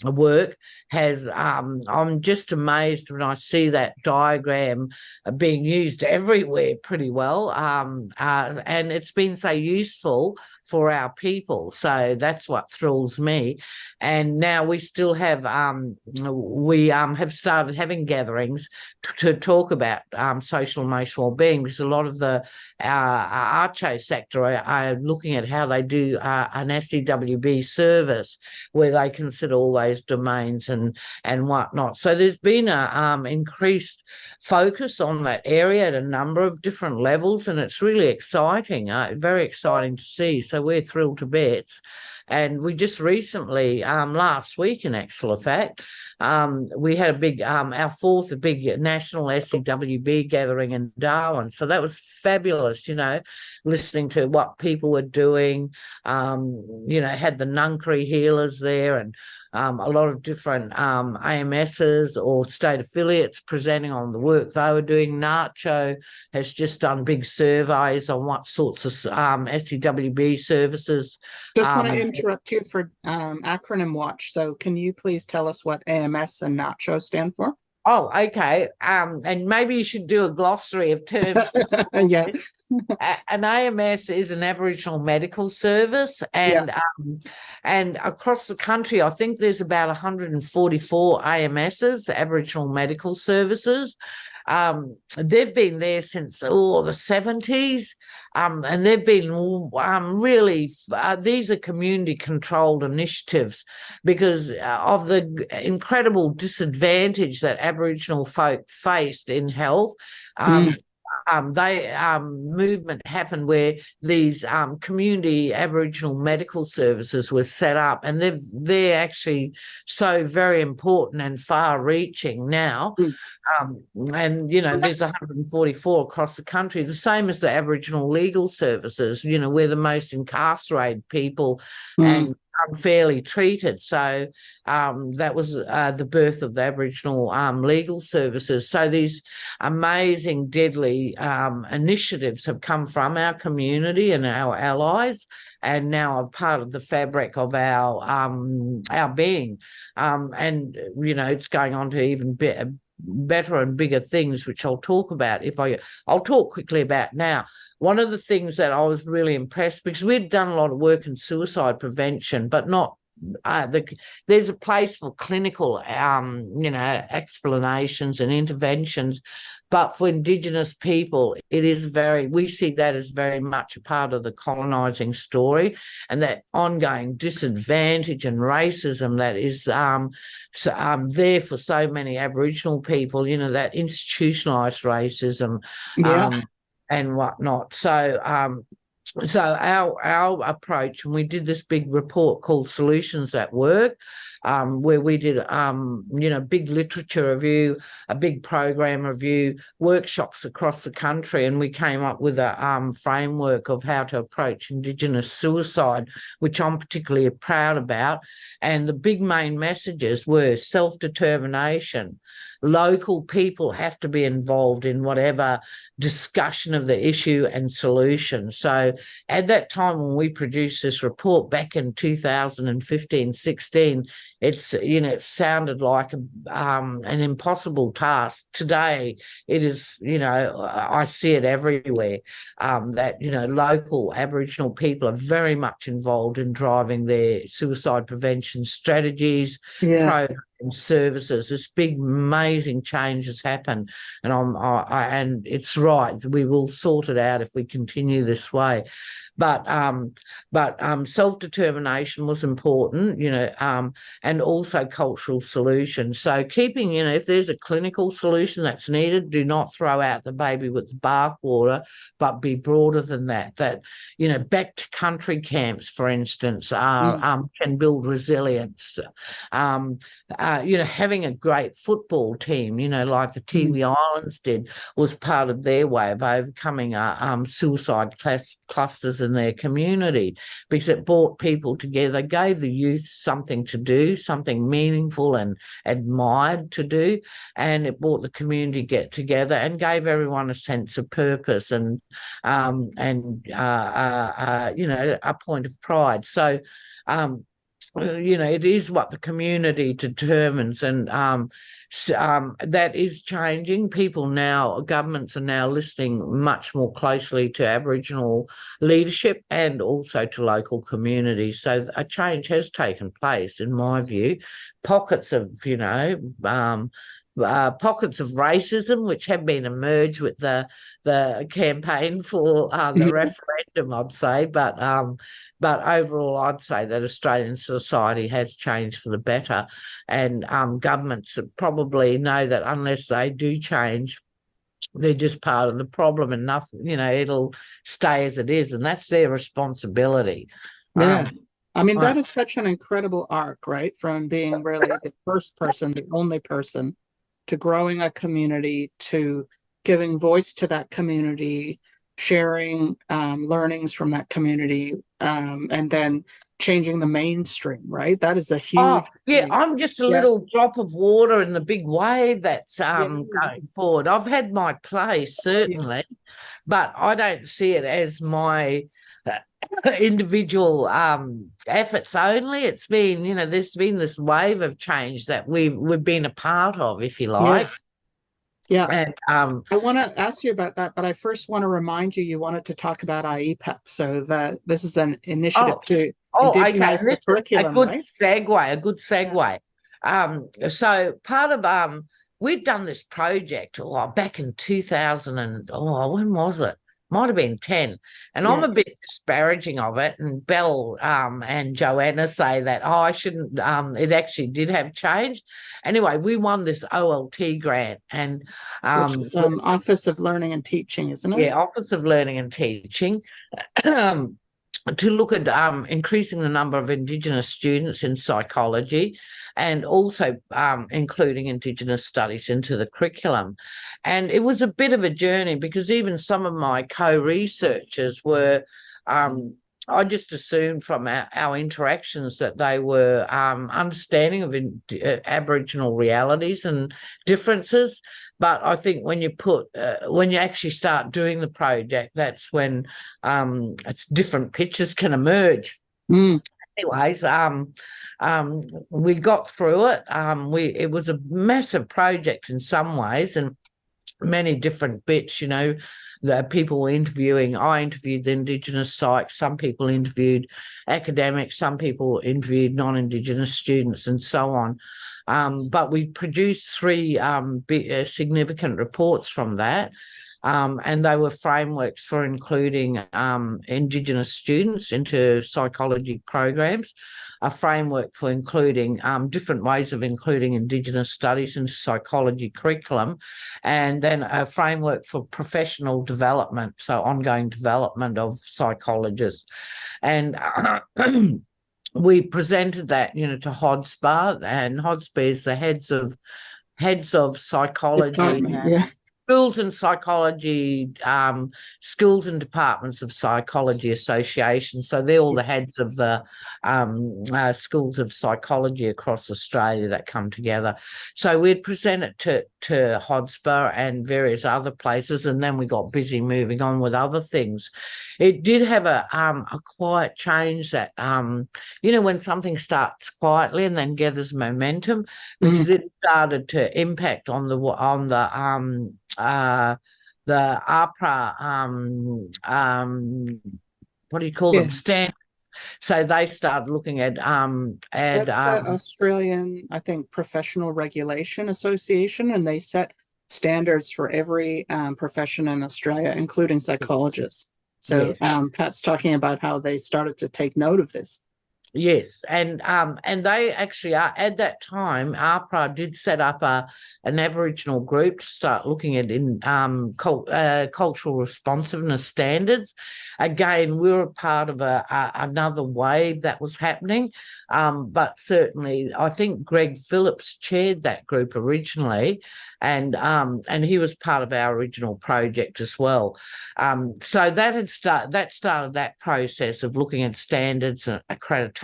work has, I'm just amazed when I see that diagram being used everywhere pretty well. And it's been so useful for our people. So that's what thrills me. And now we still have, have started having gatherings to talk about social emotional well-being, because a lot of the ARCHO sector are looking at how they do an SEWB service where they consider all those domains and whatnot. So there's been a increased focus on that area at a number of different levels, and it's really exciting, very exciting to see. So we're thrilled to bits. And we just recently, last week in actual fact, we had a big, our fourth big national SEWB gathering in Darwin. So that was fabulous, listening to what people were doing, had the Nunkri healers there, and a lot of different AMSs or state affiliates presenting on the work they were doing. NACHO has just done big surveys on what sorts of SEWB services. Just want to interrupt you for acronym watch. So can you please tell us what AMS and NACHO stand for? Oh, okay. And maybe you should do a glossary of terms. Yeah. An AMS is an Aboriginal medical service, and and across the country, I think there's about 144 AMSs, Aboriginal medical services. They've been there since the 70s, and they've been really, these are community controlled initiatives because of the incredible disadvantage that Aboriginal folk faced in health. Movement happened where these community Aboriginal medical services were set up, and they're actually so very important and far-reaching now. And there's 144 across the country, the same as the Aboriginal legal services. We're the most incarcerated people, and unfairly treated. So that was the birth of the Aboriginal legal services. So these amazing, deadly initiatives have come from our community and our allies, and now are part of the fabric of our being. And it's going on to even better and bigger things, which I'll talk about I'll talk quickly about now. One of the things that I was really impressed, because we'd done a lot of work in suicide prevention, but not there's a place for clinical explanations and interventions, but for Indigenous people we see that as very much a part of the colonising story, and that ongoing disadvantage and racism that is there for so many Aboriginal people, that institutionalised racism and whatnot. So our approach, and we did this big report called Solutions at Work, where we did big literature review, a big program review, workshops across the country, and we came up with a framework of how to approach Indigenous suicide, which I'm particularly proud about. And the big main messages were self-determination. Local people have to be involved in whatever discussion of the issue and solution. So at that time, when we produced this report back in 2015-16, it sounded like an impossible task. Today, it is, I see it everywhere, that, local Aboriginal people are very much involved in driving their suicide prevention strategies, programs, and services. This big, amazing change has happened, and and it's right. We will sort it out if we continue this way. But self-determination was important, and also cultural solutions. So keeping, if there's a clinical solution that's needed, do not throw out the baby with the bathwater, but be broader than that. That, back to country camps, for instance, can build resilience. Having a great football team, like the Tiwi Islands did, was part of their way of overcoming suicide clusters in their community, because it brought people together, gave the youth something to do, something meaningful and admired to do, and it brought the community get together and gave everyone a sense of purpose and a point of pride. So it is what the community determines, and that is changing. Governments are now listening much more closely to Aboriginal leadership and also to local communities. So a change has taken place, in my view. Pockets of racism, which have been emerged with the campaign for the referendum, I'd say, but overall, I'd say that Australian society has changed for the better, and governments probably know that unless they do change, they're just part of the problem, and nothing, it'll stay as it is, and that's their responsibility. That is such an incredible arc, right? From being really the first person, the only person, to growing a community, to giving voice to that community, sharing learnings from that community, and then changing the mainstream, right? That is a huge I'm just a little drop of water in the big wave that's going forward. I've had my place, certainly, but I don't see it as my individual efforts only. It's been, there's been this wave of change that we've been a part of, if you like. Yes. Yeah. And I want to ask you about that, but I first want to remind you wanted to talk about IEPEP. So that this is an initiative to indigenize the curriculum, a good segue. So part of we'd done this project back in 2000 when was it? Might have been 10, and I'm a bit disparaging of it, and Belle and Joanna say that I shouldn't, it actually did have change. Anyway, we won this OLT grant, and which is Office of Learning and Teaching, isn't it? Yeah, Office of Learning and Teaching, to look at increasing the number of Indigenous students in psychology, and also including Indigenous studies into the curriculum. And it was a bit of a journey, because even some of my co-researchers were I just assumed from our interactions that they were understanding of Aboriginal realities and differences. But I think when you actually start doing the project, that's when it's different pictures can emerge. Anyways, we got through it. It was a massive project in some ways, and many different bits, the people were interviewing. I interviewed the Indigenous psych, some people interviewed academics, some people interviewed non-Indigenous students, and so on. But we produced 3 significant reports from that. And they were frameworks for including Indigenous students into psychology programs, a framework for including different ways of including Indigenous studies into psychology curriculum, and then a framework for professional development, so ongoing development of psychologists. And we presented that, to HODSPA, and HODSPA is the heads of psychology. Yeah. Schools and psychology, schools and departments of psychology associations. So they're all the heads of the schools of psychology across Australia that come together. So we'd present it to HODSPA and various other places, and then we got busy moving on with other things. It did have a quiet change that, when something starts quietly and then gathers momentum, because it started to impact on the APRA, what do you call them? Standards. So they started looking at that's the Australian, I think, Professional Regulation Association, and they set standards for every profession in Australia, including psychologists. So Pat's talking about how they started to take note of this. Yes, and they actually are, at that time, APRA did set up an Aboriginal group to start looking at cultural responsiveness standards. Again, we were part of another wave that was happening, but certainly I think Greg Phillips chaired that group originally, and he was part of our original project as well. So that started that process of looking at standards and accreditation,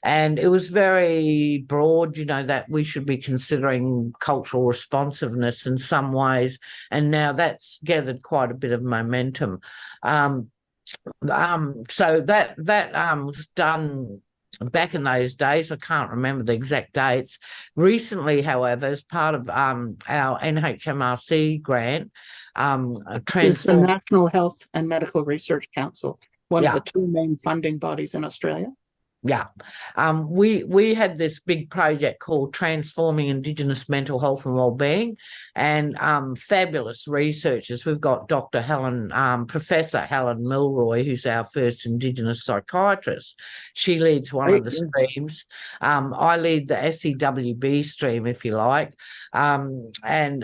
and it was very broad, that we should be considering cultural responsiveness in some ways, and now that's gathered quite a bit of momentum. So that was done back in those days. I can't remember the exact dates. Recently, however, as part of our NHMRC grant, it's the National Health and Medical Research Council, one of the 2 main funding bodies in Australia. Yeah. We had this big project called Transforming Indigenous Mental Health and Wellbeing, and fabulous researchers. We've got Professor Helen Milroy, who's our first Indigenous psychiatrist. She leads one of the streams. I lead the SEWB stream, if you like, and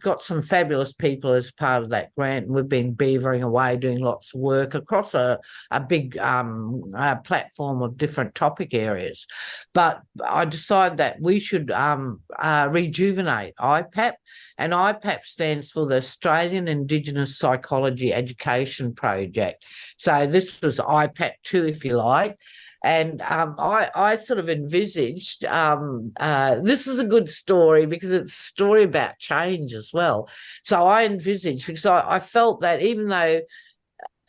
got some fabulous people as part of that grant. We've been beavering away, doing lots of work across a big platform of different topic areas. But I decided that we should rejuvenate IPAP, and IPAP stands for the Australian Indigenous Psychology Education Project. So this was IPAP 2, if you like. And I sort of envisaged, this is a good story because it's a story about change as well. So I envisaged, because I felt that even though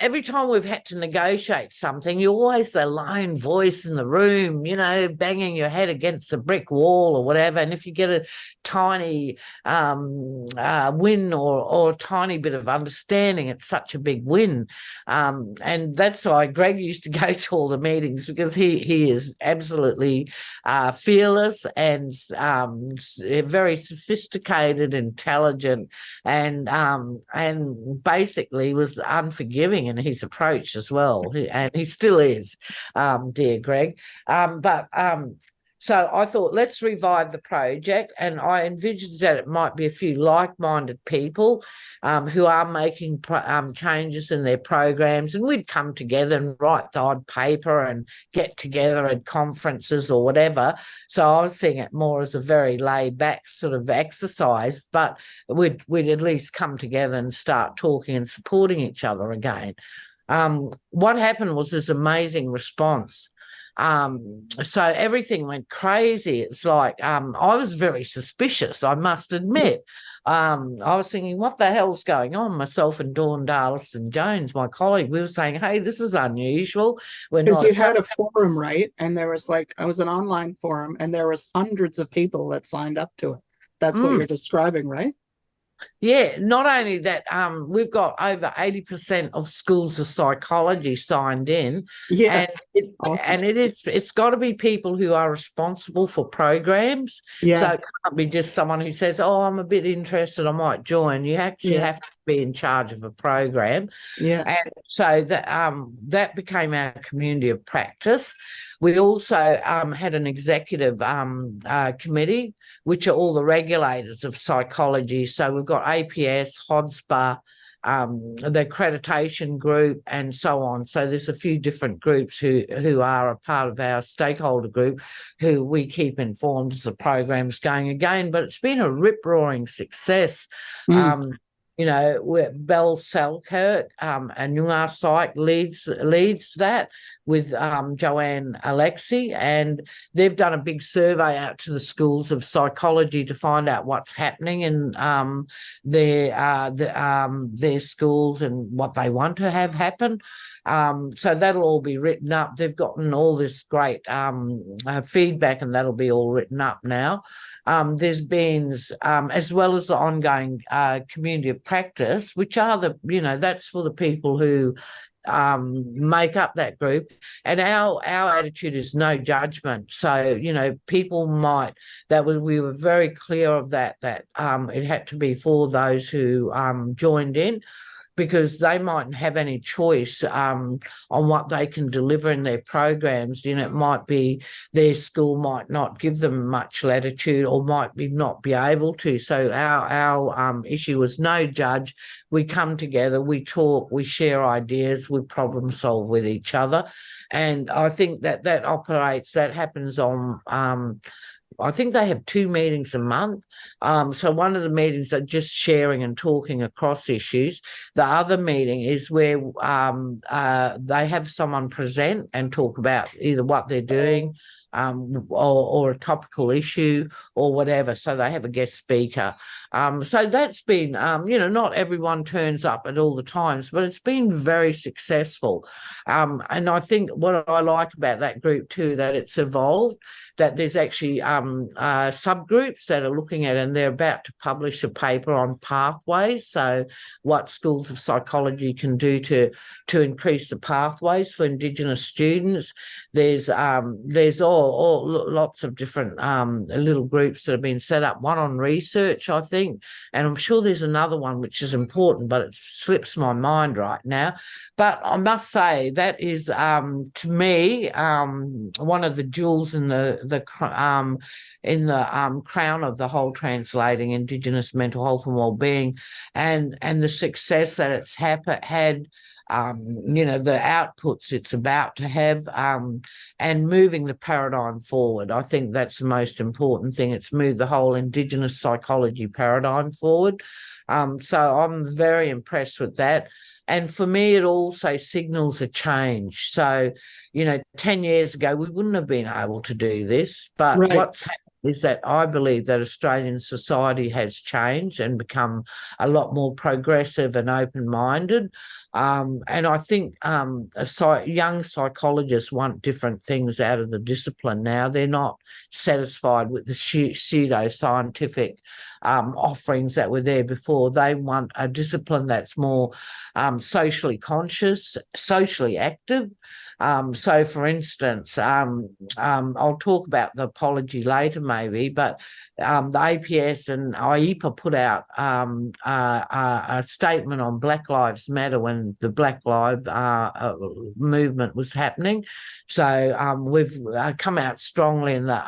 every time we've had to negotiate something, you're always the lone voice in the room, banging your head against a brick wall or whatever. And if you get a tiny win or a tiny bit of understanding, it's such a big win. And that's why Greg used to go to all the meetings, because he is absolutely fearless and very sophisticated, intelligent, and basically was unforgiving in his approach as well, and he still is, dear Greg. So I thought, let's revive the project, and I envisaged that it might be a few like-minded people who are making changes in their programs, and we'd come together and write the odd paper and get together at conferences or whatever. So I was seeing it more as a very laid-back sort of exercise, but we'd at least come together and start talking and supporting each other again. what happened was this amazing response. So everything went crazy. It's like I was very suspicious, I must admit. I was thinking, what the hell's going on? Myself and Dawn Darliston Jones, my colleague, we were saying, hey, this is unusual. We're Because not you had a forum, right? And there was like, it was an online forum, and there was hundreds of people that signed up to it. That's what you're describing, right? Yeah, not only that, we've got over 80% of schools of psychology signed in. Yeah. And it's got to be people who are responsible for programs. Yeah. So it can't be just someone who says, oh, I'm a bit interested, I might join. You actually have to be in charge of a program. Yeah. And so that became our community of practice. We also had an executive committee, which are all the regulators of psychology. So we've got APS, HODSPA, the accreditation group, and so on. So there's a few different groups who are a part of our stakeholder group who we keep informed as the program's going again. But it's been a rip-roaring success. You know, Belle Selkirk and Noongar Psych leads that with Joanne Alexi, and they've done a big survey out to the schools of psychology to find out what's happening in their schools and what they want to have happen. So that'll all be written up. They've gotten all this great feedback, and that'll be all written up now. There's been, as well as the ongoing community of practice, which are that's for the people who make up that group. And our attitude is no judgment. So, people we were very clear of that it had to be for those who joined in, because they mightn't have any choice on what they can deliver in their programs. It might be their school might not give them much latitude, or might not be able to. So our issue was no judge. We come together, we talk, we share ideas, we problem solve with each other. And I think that happens on I think they have 2 meetings a month. So one of the meetings are just sharing and talking across issues. The other meeting is where they have someone present and talk about either what they're doing, or a topical issue or whatever. So they have a guest speaker. So that's been, not everyone turns up at all the times, but it's been very successful. And I think what I like about that group too, that it's evolved, that there's actually subgroups that are looking at, and they're about to publish a paper on pathways. So what schools of psychology can do to increase the pathways for Indigenous students. There's all lots of different little groups that have been set up, one on research, I think, and I'm sure there's another one which is important, but it slips my mind right now. But I must say that is, to me, one of the jewels in the crown of the whole Translating Indigenous Mental Health and Wellbeing, and the success that it's had. The outputs it's about to have, and moving the paradigm forward. I think that's the most important thing. It's moved the whole Indigenous psychology paradigm forward. So I'm very impressed with that. And for me, it also signals a change. So, 10 years ago, we wouldn't have been able to do this, but what's happened is that I believe that Australian society has changed and become a lot more progressive and open-minded. And I think young psychologists want different things out of the discipline now. They're not satisfied with the pseudo-scientific offerings that were there before. They want a discipline that's more socially conscious, socially active. So, for instance, I'll talk about the apology later maybe, but the APS and IEPA put out a statement on Black Lives Matter when the Black Lives movement was happening. So we've come out strongly in the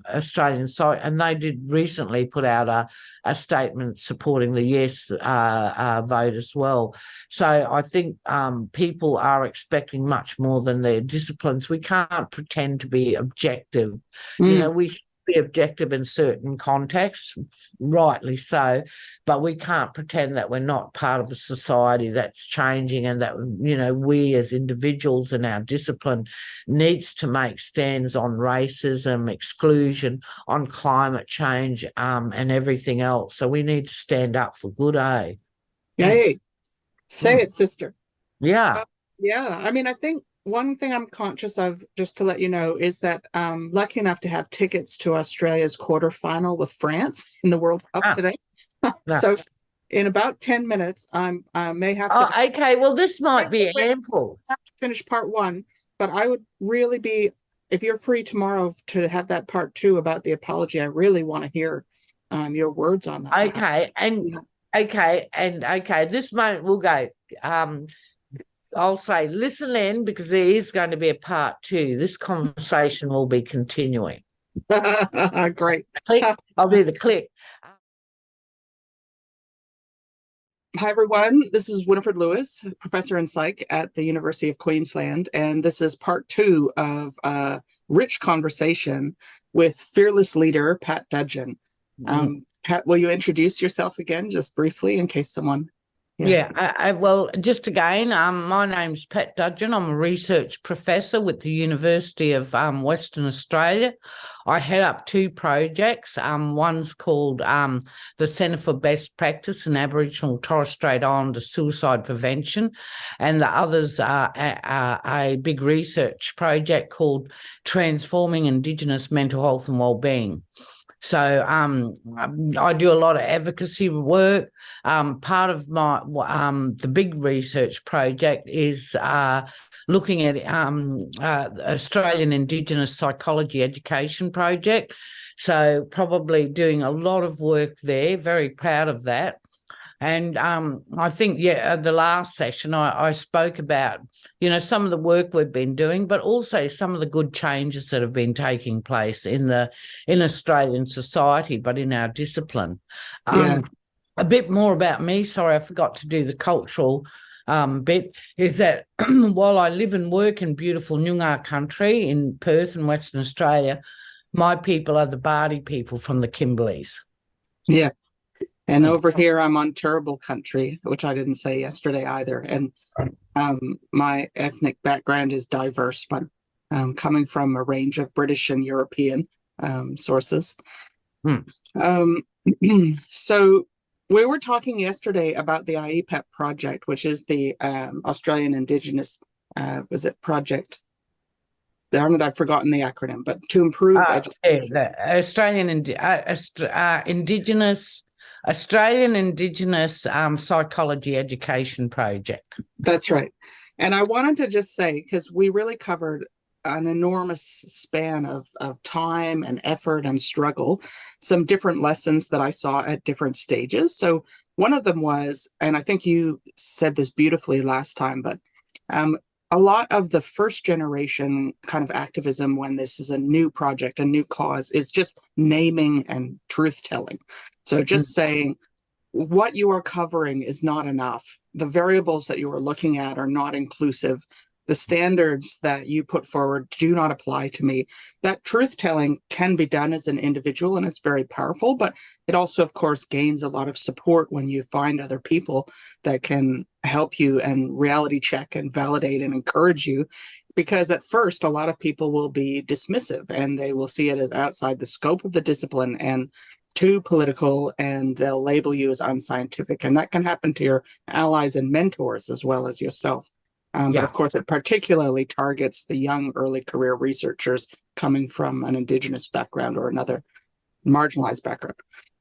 Australian side, and they did recently put out a statement supporting the yes vote as well. So I think people are expecting much more than their disciplines. We can't pretend to be objective. We be objective in certain contexts, rightly so, but we can't pretend that we're not part of a society that's changing, and that, you know, we as individuals in our discipline needs to make stands on racism, exclusion, on climate change, and everything else. So we need to stand up for good, eh? Yay. Say it, sister. Yeah. Yeah. I mean, I think one thing I'm conscious of, just to let you know, is that I'm lucky enough to have tickets to Australia's quarterfinal with France in the World Cup today. So in about 10 minutes, I may have to. Oh, okay. Well, this might be ample. I have to finish part one, but I would really be, if you're free tomorrow to have that part two about the apology, I really want to hear your words on that. Okay. And okay, this moment we'll go. I'll say listen in, because there is going to be a part two. This conversation will be continuing. Great. Click. I'll do the click. Hi, everyone. This is Winnifred Louis, professor in psych at the University of Queensland. And this is part two of a rich conversation with fearless leader, Pat Dudgeon. Pat, will you introduce yourself again, just briefly, in case someone... Well, just again, my name's Pat Dudgeon. I'm a research professor with the University of Western Australia. I head up two projects. One's called the Centre for Best Practice in Aboriginal Torres Strait Islander Suicide Prevention, and the other's a big research project called Transforming Indigenous Mental Health and Wellbeing. So I do a lot of advocacy work. Part of my the big research project is looking at Australian Indigenous Psychology Education Project. So probably doing a lot of work there. Very proud of that. And I think, the last session I spoke about, you know, some of the work we've been doing, but also some of the good changes that have been taking place in Australian society, but in our discipline. A bit more about me. Sorry, I forgot to do the cultural bit, is that while I live and work in beautiful Noongar country in Perth and Western Australia, my people are the Bardi people from the Kimberleys. Yeah. And over here, I'm on Turrbal country, which I didn't say yesterday either. And my ethnic background is diverse, but coming from a range of British and European sources. So we were talking yesterday about the IEPEP project, which is the Australian Indigenous, project? Darn it, I've forgotten the acronym, but to improve education. The Australian Indigenous Psychology Education Project. That's right. And I wanted to just say, because we really covered an enormous span of time and effort and struggle, some different lessons that I saw at different stages. So one of them was, and I think you said this beautifully last time, but a lot of the first generation kind of activism, when this is a new project, a new cause, is just naming and truth telling. So just saying what you are covering is not enough. The variables that you are looking at are not inclusive. The standards that you put forward do not apply to me. That truth telling can be done as an individual, and it's very powerful, but it also, of course, gains a lot of support when you find other people that can help you and reality check and validate and encourage you. Because at first, a lot of people will be dismissive and they will see it as outside the scope of the discipline and too political, and they'll label you as unscientific. And that can happen to your allies and mentors as well as yourself. But of course, it particularly targets the young early career researchers coming from an Indigenous background or another marginalized background.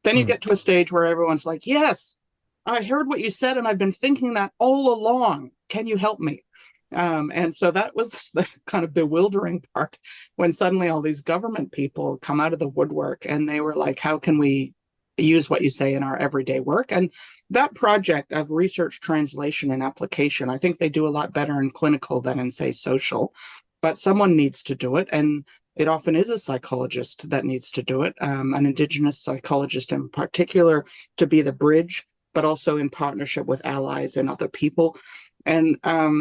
Then you get to a stage where everyone's like, yes, I heard what you said and I've been thinking that all along. Can you help me? And so that was the kind of bewildering part when suddenly all these government people come out of the woodwork and they were like, how can we use what you say in our everyday work? And that project of research, translation, and application, I think they do a lot better in clinical than in, say, social, but someone needs to do it. And it often is a psychologist that needs to do it, an Indigenous psychologist in particular, to be the bridge, but also in partnership with allies and other people. And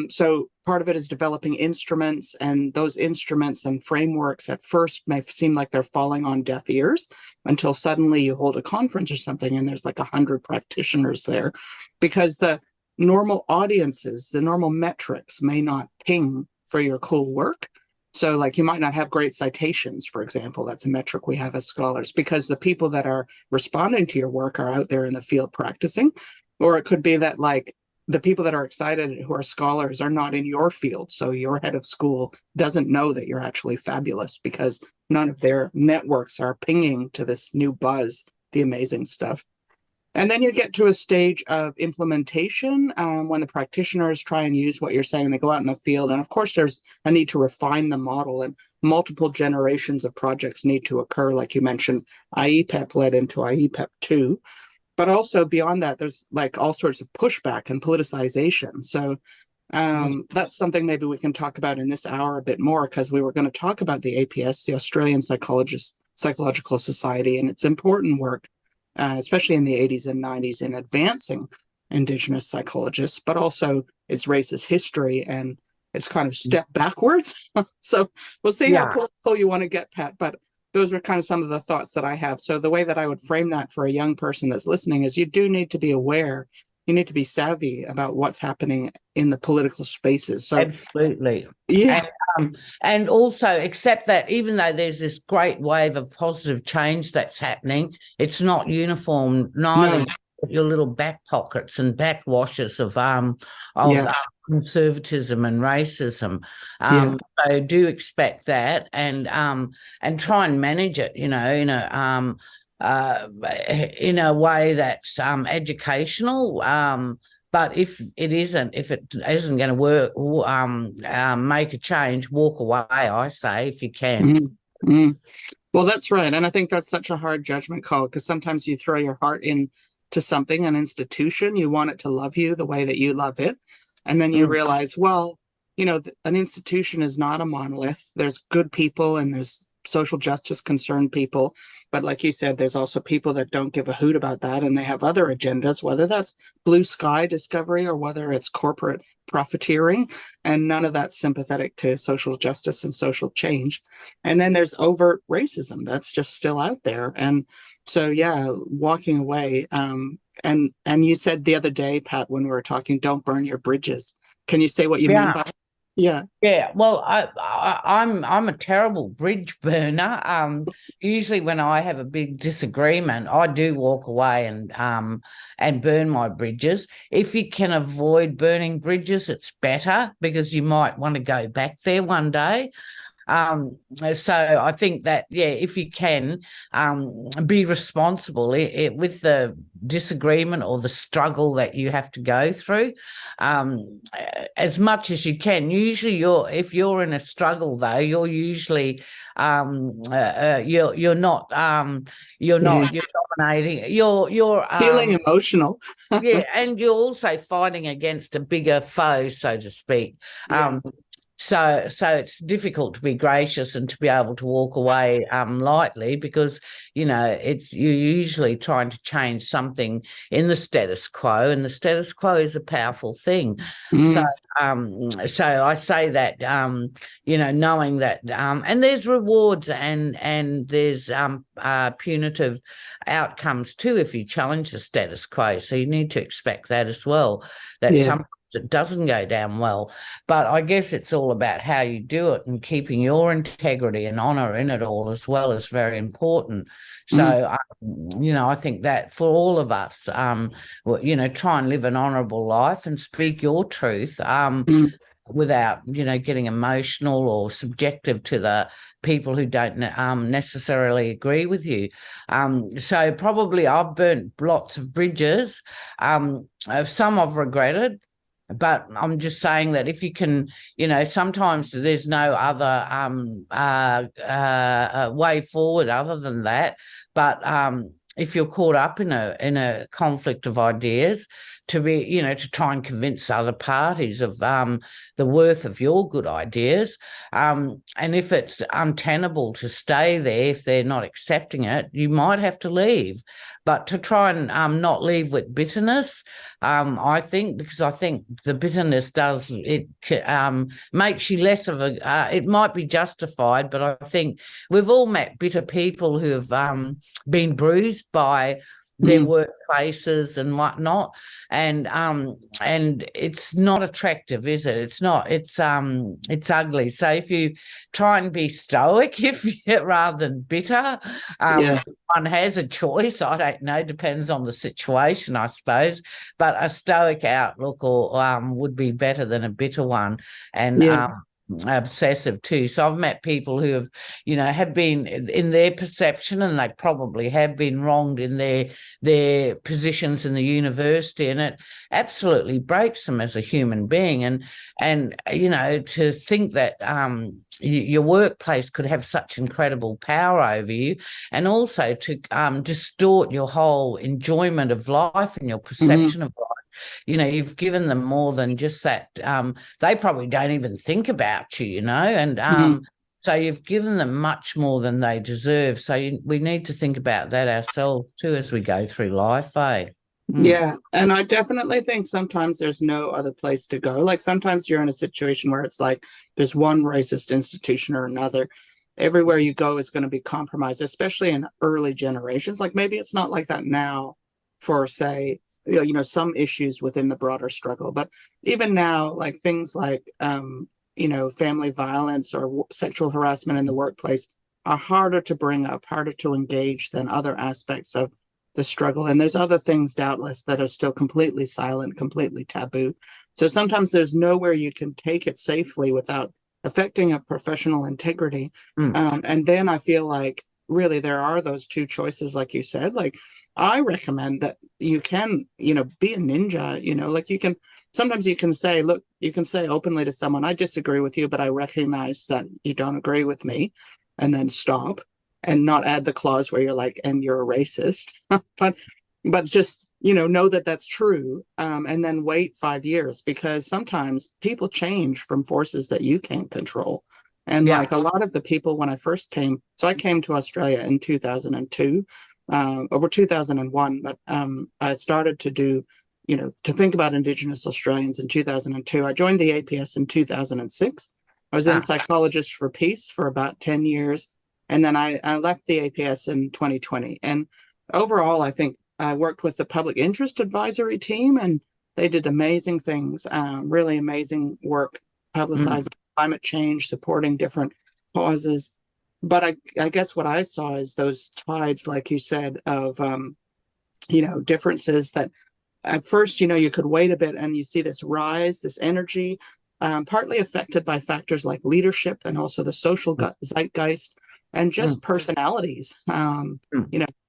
so part of it is developing instruments, and those instruments and frameworks at first may seem like they're falling on deaf ears until suddenly you hold a conference or something and there's like 100 practitioners there, because the normal audiences, the normal metrics may not ping for your cool work. So like you might not have great citations, for example. That's a metric we have as scholars, because the people that are responding to your work are out there in the field practicing. Or it could be that like the people that are excited who are scholars are not in your field. So your head of school doesn't know that you're actually fabulous because none of their networks are pinging to this new buzz, the amazing stuff. And then you get to a stage of implementation when the practitioners try and use what you're saying. They go out in the field. And of course, there's a need to refine the model, and multiple generations of projects need to occur. Like you mentioned, IEPEP led into IEPEP 2. But also beyond that, there's like all sorts of pushback and politicization. So that's something maybe we can talk about in this hour a bit more, because we were going to talk about the APS, the Australian Psychological Society, and its important work, especially in the 80s and 90s, in advancing Indigenous psychologists, but also its racist history and its kind of step backwards. So we'll see how political you want to get, Pat, but those are kind of some of the thoughts that I have. So the way that I would frame that for a young person that's listening is you do need to be aware. You need to be savvy about what's happening in the political spaces. So absolutely. Yeah. And also accept that even though there's this great wave of positive change that's happening, it's not uniform. Neither your little back pockets and backwashes of conservatism and racism. So do expect that, and try and manage it, in a way that's educational. But if it isn't going to work, make a change, walk away, I say, if you can. Well, that's right. And I think that's such a hard judgment call, because sometimes you throw your heart into something, an institution, you want it to love you the way that you love it. And then you realize, well, an institution is not a monolith. There's good people and there's social justice concerned people. But like you said, there's also people that don't give a hoot about that, and they have other agendas, whether that's blue sky discovery or whether it's corporate profiteering, and none of that's sympathetic to social justice and social change. And then there's overt racism that's just still out there. And so, walking away. And you said the other day, Pat, when we were talking, don't burn your bridges. Can you say what you mean by that? Yeah. Well, I'm a terrible bridge burner. Usually, when I have a big disagreement, I do walk away and burn my bridges. If you can avoid burning bridges, it's better, because you might want to go back there one day. So I think that, if you can be responsible with the disagreement or the struggle that you have to go through, as much as you can. Usually if you're in a struggle, though, you're usually you're not dominating. You're feeling emotional. And you're also fighting against a bigger foe, so to speak. So it's difficult to be gracious and to be able to walk away lightly, because you're usually trying to change something in the status quo, and the status quo is a powerful thing. So I say that knowing that, and there's rewards and there's punitive outcomes too if you challenge the status quo. So you need to expect that as well. That sometimes it doesn't go down well, but I guess it's all about how you do it, and keeping your integrity and honor in it all as well is very important. So, I think that for all of us, try and live an honorable life and speak your truth without, getting emotional or subjective to the people who don't necessarily agree with you. So probably I've burnt lots of bridges. Some I've regretted. But I'm just saying that if you can, sometimes there's no other way forward other than that. But if you're caught up in a conflict of ideas, to be, to try and convince other parties of the worth of your good ideas. And if it's untenable to stay there, if they're not accepting it, you might have to leave. But to try and not leave with bitterness, I think, because I think the bitterness makes you less of a, it might be justified, but I think we've all met bitter people who have been bruised by their workplaces and whatnot, and it's not attractive, is it? It's not. It's ugly. So if you try and be stoic, rather than bitter, one has a choice. I don't know. Depends on the situation, I suppose. But a stoic outlook would be better than a bitter one, and obsessive too. So I've met people who have been in their perception, and they probably have been wronged in their positions in the university, and it absolutely breaks them as a human being. And to think that your workplace could have such incredible power over you, and also to distort your whole enjoyment of life and your perception of life. You've given them more than just that. They probably don't even think about you, and so you've given them much more than they deserve. So we need to think about that ourselves too as we go through life, eh? Yeah, and I definitely think sometimes there's no other place to go. Like sometimes you're in a situation where it's like there's one racist institution or another. Everywhere you go is going to be compromised, especially in early generations. Like maybe it's not like that now for, say, some issues within the broader struggle. But even now, like things like, family violence or sexual harassment in the workplace are harder to bring up, harder to engage than other aspects of the struggle. And there's other things, doubtless, that are still completely silent, completely taboo. So sometimes there's nowhere you can take it safely without affecting a professional integrity. And then I feel like really there are those two choices, like you said. Like I recommend that you can, be a ninja, like you can, sometimes you can say, look, you can say openly to someone, I disagree with you, but I recognize that you don't agree with me, and then stop and not add the clause where you're like, and you're a racist, but just, know that that's true. And then wait 5 years, because sometimes people change from forces that you can't control. And like a lot of the people, when I first came, so I came to Australia in 2002, over 2001, but I started to do, to think about Indigenous Australians in 2002. I joined the APS in 2006. I was in Psychologists for Peace for about 10 years. And then I left the APS in 2020. And overall, I think I worked with the public interest advisory team, and they did amazing things, really amazing work, publicizing climate change, supporting different causes. But I guess what I saw is those tides, like you said, of, differences that at first, you could wait a bit and you see this rise, this energy, partly affected by factors like leadership and also the social zeitgeist and just personalities,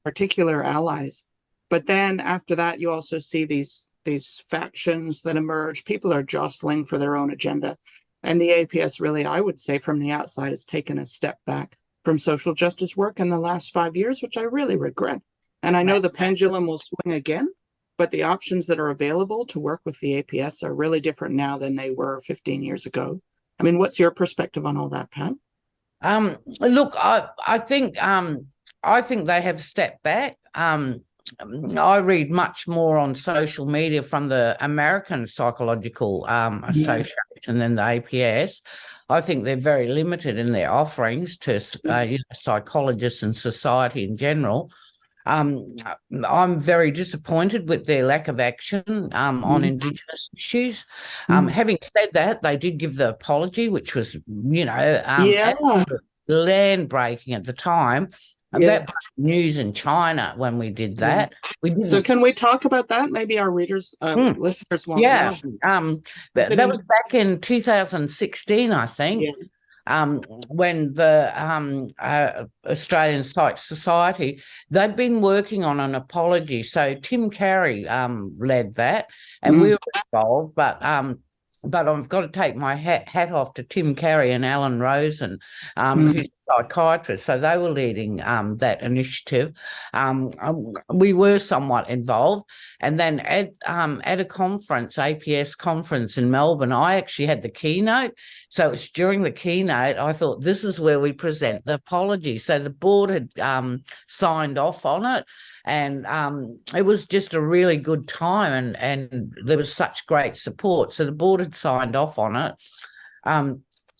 particular allies. But then after that, you also see these factions that emerge. People are jostling for their own agenda. And the APS really, I would say from the outside, has taken a step back from social justice work in the last 5 years, which I really regret. And I know the pendulum will swing again, but the options that are available to work with the APS are really different now than they were 15 years ago. I mean, what's your perspective on all that, Pat? Look, I think they have stepped back. I read much more on social media from the American Psychological Association than the APS. I think they're very limited in their offerings to psychologists and society in general. I'm very disappointed with their lack of action on Indigenous issues. Having said that, they did give the apology, which was, land breaking at the time. That was news in China when we did that. We didn't. So can we talk about that? Maybe our readers, listeners won't know. That was back in 2016, I think. When the Australian Psych Society, they'd been working on an apology. So Tim Carey led that, and we were involved, but I've got to take my hat off to Tim Carey and Alan Rosen, who's psychiatrists, so they were leading that initiative. We were somewhat involved, and then at a conference, APS conference in Melbourne, I actually had the keynote. So it's during the keynote, I thought this is where we present the apology. So the board had signed off on it, and it was just a really good time, and there was such great support. So the board had signed off on it.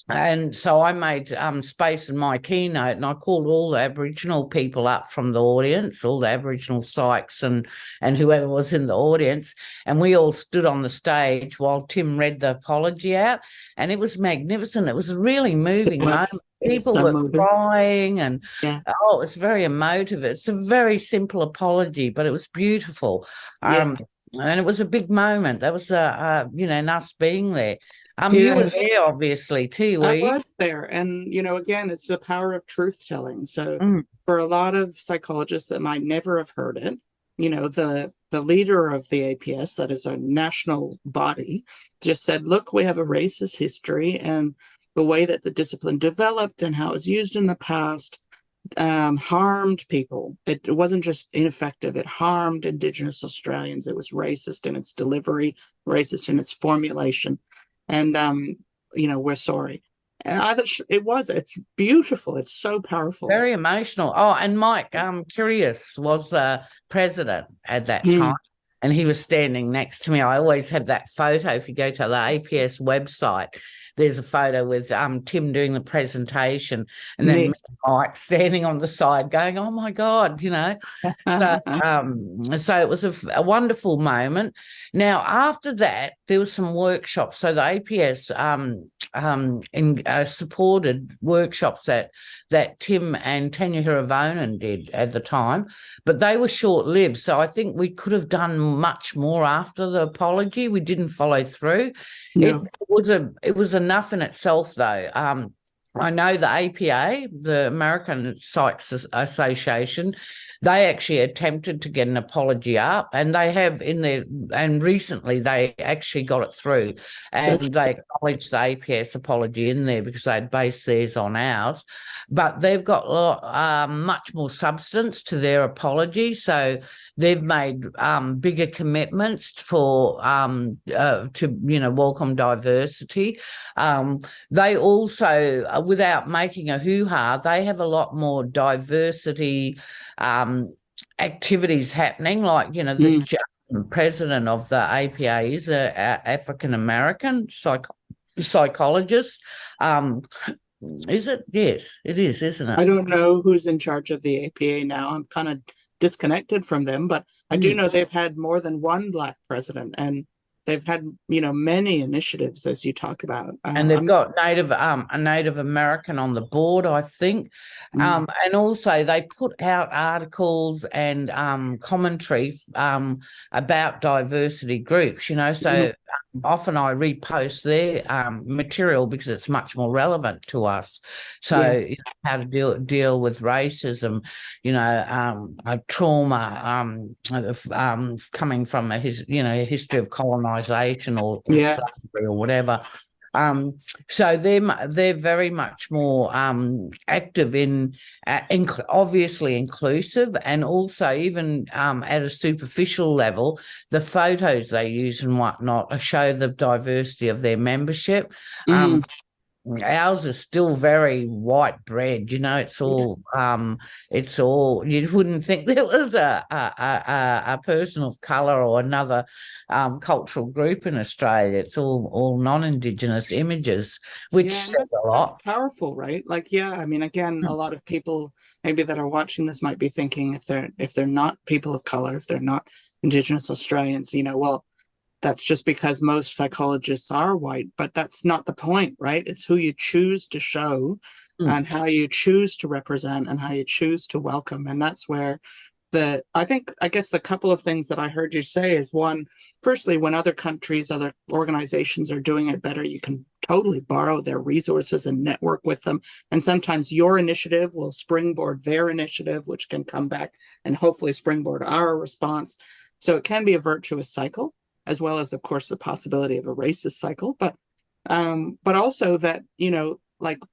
And so I made space in my keynote, and I called all the Aboriginal people up from the audience, all the Aboriginal psychs and whoever was in the audience, and we all stood on the stage while Tim read the apology out, and it was magnificent. It was a really moving moment. People were crying, and it was very emotive. It's a very simple apology, but it was beautiful. And it was a big moment. That was and us being there. You were there, obviously, too, were you? I was there. And, again, it's the power of truth telling. So for a lot of psychologists that might never have heard it, the leader of the APS, that is a national body, just said, look, we have a racist history, and the way that the discipline developed and how it was used in the past harmed people. It wasn't just ineffective. It harmed Indigenous Australians. It was racist in its delivery, racist in its formulation. And, we're sorry. And I thought it's beautiful. It's so powerful. Very emotional. Oh, and Mike Curious was the president at that time, and he was standing next to me. I always have that photo. If you go to the APS website, there's a photo with Tim doing the presentation, and then Mike standing on the side going, oh, my God, So it was a wonderful moment. Now, after that, there were some workshops. So the APS supported workshops that Tim and Tanya Hiravonen did at the time, but they were short-lived. So I think we could have done much more after the apology. We didn't follow through. No. It was enough in itself, though. I know the APA, the American Psych Association, they actually attempted to get an apology up, and they have and recently they actually got it through, and they acknowledged the APS apology in there because they'd based theirs on ours, but they've got much more substance to their apology. So they've made bigger commitments for to welcome diversity. They also, without making a hoo-ha, they have a lot more diversity activities happening, like the president of the APA is an African American psychologist. Is it? Yes, it is, isn't it? I don't know who's in charge of the APA now. I'm kind of disconnected from them, but I do know they've had more than one Black president, and they've had many initiatives, as you talk about, and they've got a Native American on the board, I think. And also they put out articles and commentary about diversity groups, so often I repost their material because it's much more relevant to us. So how to deal with racism, trauma, coming from a history of colonization or slavery or whatever. So they're very much more active in obviously inclusive, and also even at a superficial level, the photos they use and whatnot show the diversity of their membership. Ours is still very white bread, it's all you wouldn't think there was a person of colour or another cultural group in Australia. It's all non-Indigenous images, which says a lot. That's powerful, right? Again, a lot of people maybe that are watching this might be thinking, if they're not people of colour, if they're not Indigenous Australians, well, that's just because most psychologists are white, but that's not the point, right? It's who you choose to show and how you choose to represent and how you choose to welcome. And that's where I guess the couple of things that I heard you say is, one, firstly, when other countries, other organizations are doing it better, you can totally borrow their resources and network with them. And sometimes your initiative will springboard their initiative, which can come back and hopefully springboard our response. So it can be a virtuous cycle, as well as, of course, the possibility of a racist cycle, but also that,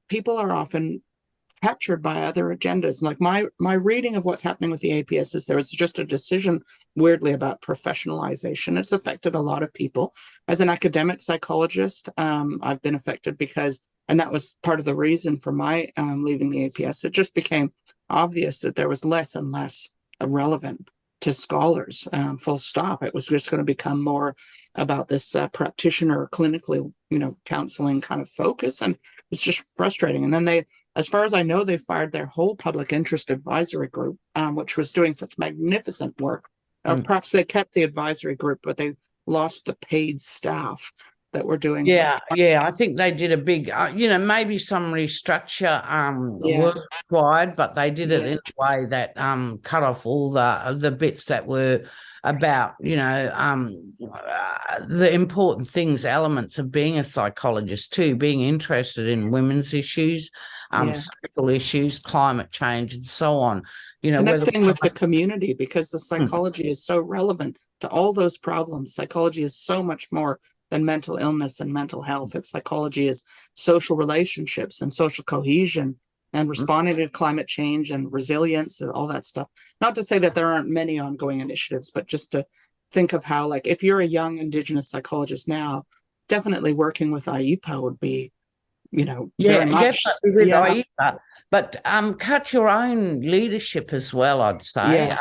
people are often captured by other agendas. Like my reading of what's happening with the APS is there was just a decision, weirdly, about professionalization. It's affected a lot of people. As an academic psychologist, I've been affected because, and that was part of the reason for my leaving the APS. It just became obvious that there was less and less relevant to scholars, full stop. It was just going to become more about this practitioner, clinically, counseling kind of focus. And it's just frustrating. And then they, as far as I know, they fired their whole public interest advisory group, which was doing such magnificent work. Or perhaps they kept the advisory group, but they lost the paid staff that were doing. Yeah, I think they did a big, maybe some restructure was required, but they did it in a way that cut off all the bits that were about, the important things, elements of being a psychologist too, being interested in women's issues, social issues, climate change, and so on. Connecting with the community, because the psychology is so relevant to all those problems. Psychology is so much more than mental illness and mental health. Its psychology is social relationships and social cohesion and responding to climate change and resilience and all that stuff. Not to say that there aren't many ongoing initiatives, but just to think of how, like, if you're a young Indigenous psychologist now, definitely working with IEPA would be, very much. Definitely with IEPA. But cut your own leadership as well, I'd say.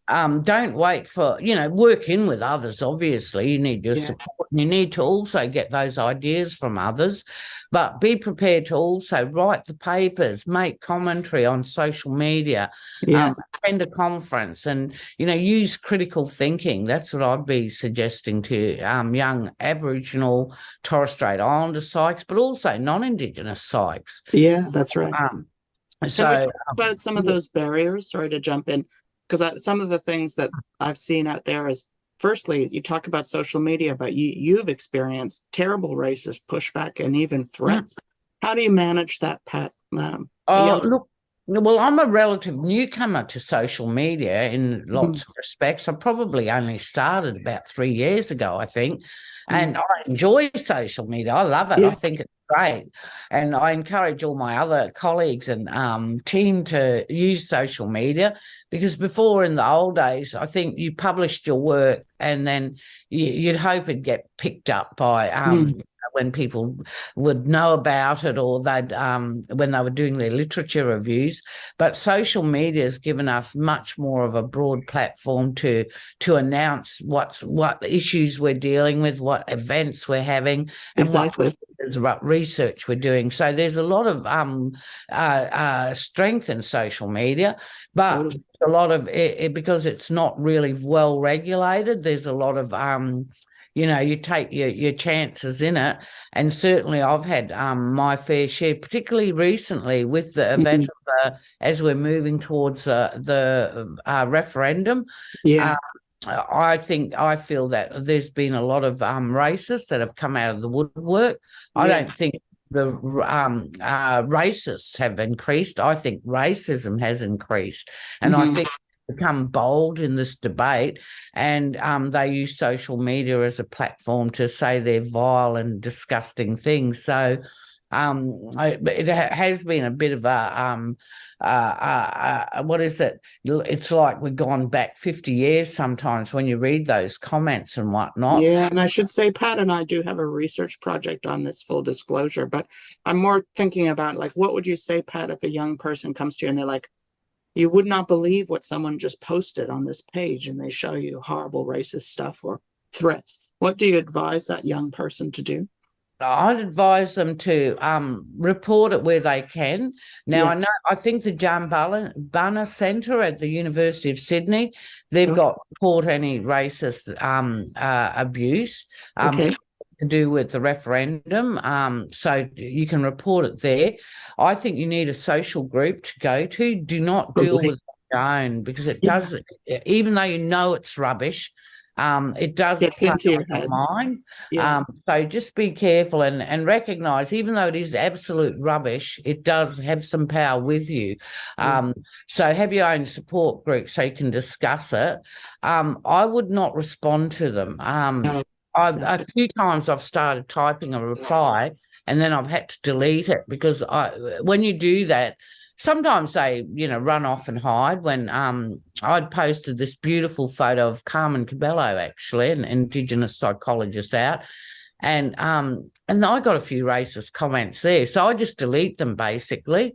Don't wait for, work in with others, obviously. You need your support. You need to also get those ideas from others, but be prepared to also write the papers, make commentary on social media, attend a conference, and, use critical thinking. That's what I'd be suggesting to young Aboriginal, Torres Strait Islander psychs, but also non-Indigenous psychs. Yeah, that's right. Can we talk about some of those barriers? Sorry to jump in. Because some of the things that I've seen out there is, firstly, you talk about social media, but you've experienced terrible racist pushback and even threats. How do you manage that, Pat? Look, well, I'm a relative newcomer to social media in lots of respects. I probably only started about 3 years ago, I think. And I enjoy social media. I love it. I think it's great. And I encourage all my other colleagues and team to use social media, because before, in the old days, I think you published your work and then you'd hope it'd get picked up by when people would know about it, or they'd when they were doing their literature reviews. But social media has given us much more of a broad platform to announce what issues we're dealing with, what events we're having, and what research we're doing. So there's a lot of strength in social media, but a lot of it, because it's not really well regulated, there's a lot of you take your chances in it. And certainly I've had my fair share, particularly recently with the event of as we're moving towards the referendum. I feel that there's been a lot of racists that have come out of the woodwork. I don't think the racists have increased. I think racism has increased. And I think become bold in this debate, and they use social media as a platform to say their vile and disgusting things. So it has been a bit of a what is it? It's like we've gone back 50 years sometimes when you read those comments and whatnot. Yeah, and I should say, Pat and I do have a research project on this, full disclosure, but I'm more thinking about, like, what would you say, Pat, if a young person comes to you and they're like, you would not believe what someone just posted on this page, and they show you horrible racist stuff or threats. What do you advise that young person to do? I'd advise them to report it where they can. Now, I think the Jambana Centre at the University of Sydney, they've got report any racist abuse. To do with the referendum, so you can report it there. I think you need a social group to go to. Do not deal with your own, because it does, even though you know it's rubbish, it does get into your mind. So just be careful and recognise, even though it is absolute rubbish, it does have some power with you. So have your own support group so you can discuss it. I would not respond to them. A few times I've started typing a reply, and then I've had to delete it because when you do that, sometimes they, run off and hide. When I'd posted this beautiful photo of Carmen Cabello, actually, an Indigenous psychologist out, and I got a few racist comments there, so I just delete them basically.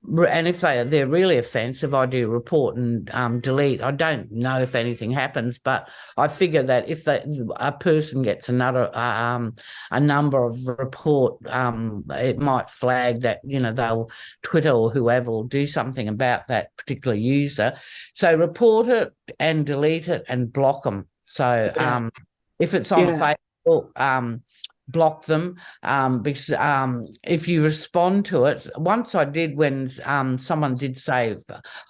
And if they're really offensive, I do report and delete. I don't know if anything happens, but I figure that if a person gets another a number of report, it might flag that they'll Twitter or whoever will do something about that particular user. So report it and delete it and block them. So if it's on Facebook, block them, because if you respond to it, once I did when someone did say,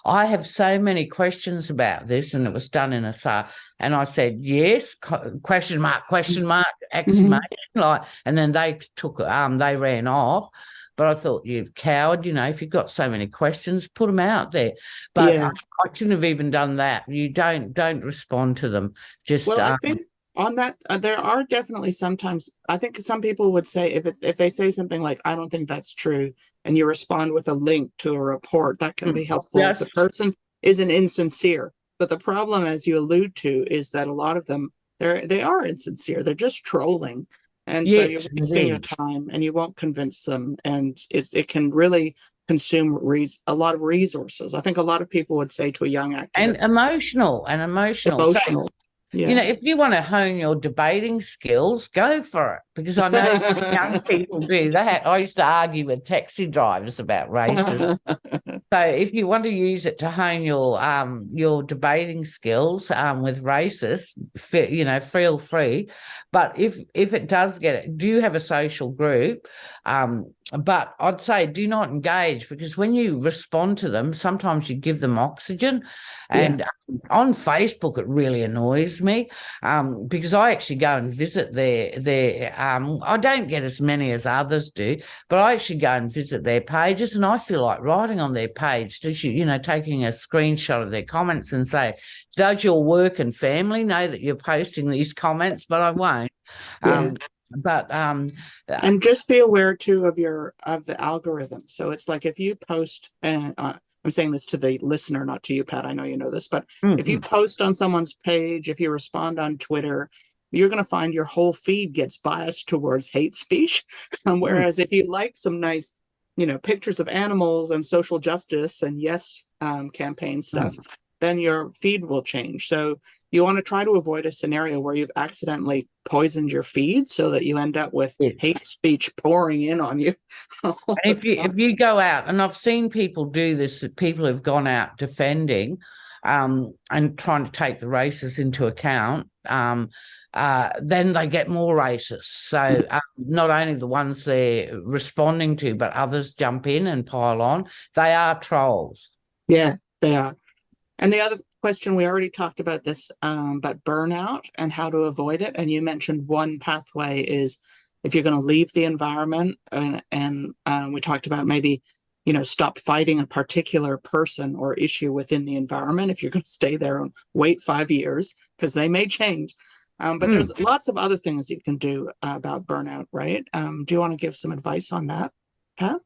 I have so many questions about this, and it was done in and I said, yes, question mark, exclamation, and then they they ran off. But I thought, you coward, if you've got so many questions, put them out there. But I shouldn't have even done that. You don't respond to them. Just I think on that, there are definitely sometimes, I think some people would say if they say something like, I don't think that's true, and you respond with a link to a report, that can be helpful. Yes. If the person isn't insincere. But the problem, as you allude to, is that a lot of them, they are insincere. They're just trolling. And so you're wasting your time and you won't convince them. And it can really consume a lot of resources. I think a lot of people would say to a young activist. And emotional. So, if you want to hone your debating skills, go for it. Because I know young people do that. I used to argue with taxi drivers about racism. So if you want to use it to hone your debating skills with racists, feel free. But if it does do you have a social group? But I'd say do not engage, because when you respond to them, sometimes you give them oxygen. And on Facebook, it really annoys me because I actually go and visit their I don't get as many as others do, but I actually go and visit their pages, and I feel like writing on their page, taking a screenshot of their comments and say, does your work and family know that you're posting these comments? But I won't. And just be aware too of the algorithm. So it's like if you post, and I'm saying this to the listener, not to you, Pat, I know you know this, but if you post on someone's page, if you respond on Twitter, you're going to find your whole feed gets biased towards hate speech. Whereas if you like some nice, pictures of animals and social justice and campaign stuff, then your feed will change. So you want to try to avoid a scenario where you've accidentally poisoned your feed so that you end up with hate speech pouring in on you. if you go out, and I've seen people do this, people have gone out defending and trying to take the racists into account, then they get more racist. So not only the ones they're responding to, but others jump in and pile on. They are trolls. Yeah, they are. And the other question, we already talked about this, but burnout and how to avoid it. And you mentioned one pathway is if you're going to leave the environment, and we talked about maybe, stop fighting a particular person or issue within the environment if you're going to stay there and wait 5 years, because they may change. But there's lots of other things you can do about burnout, right? Do you want to give some advice on that, Pat?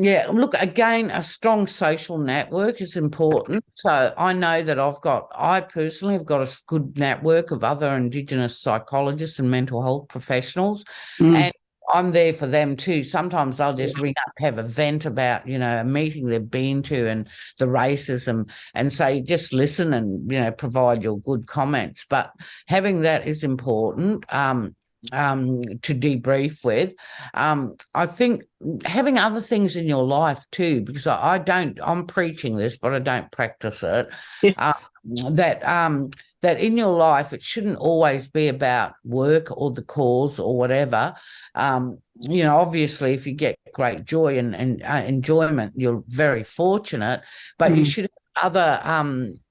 Yeah, look, again, a strong social network is important. So I know that I personally have got a good network of other Indigenous psychologists and mental health professionals, and I'm there for them too. Sometimes they'll just ring up, have a vent about, a meeting they've been to and the racism, and say, just listen and, provide your good comments. But having that is important. To debrief with. I think having other things in your life too, because I'm preaching this, but I don't practice it. That in your life, it shouldn't always be about work or the cause or whatever. Obviously, if you get great joy and enjoyment, you're very fortunate, but you should have other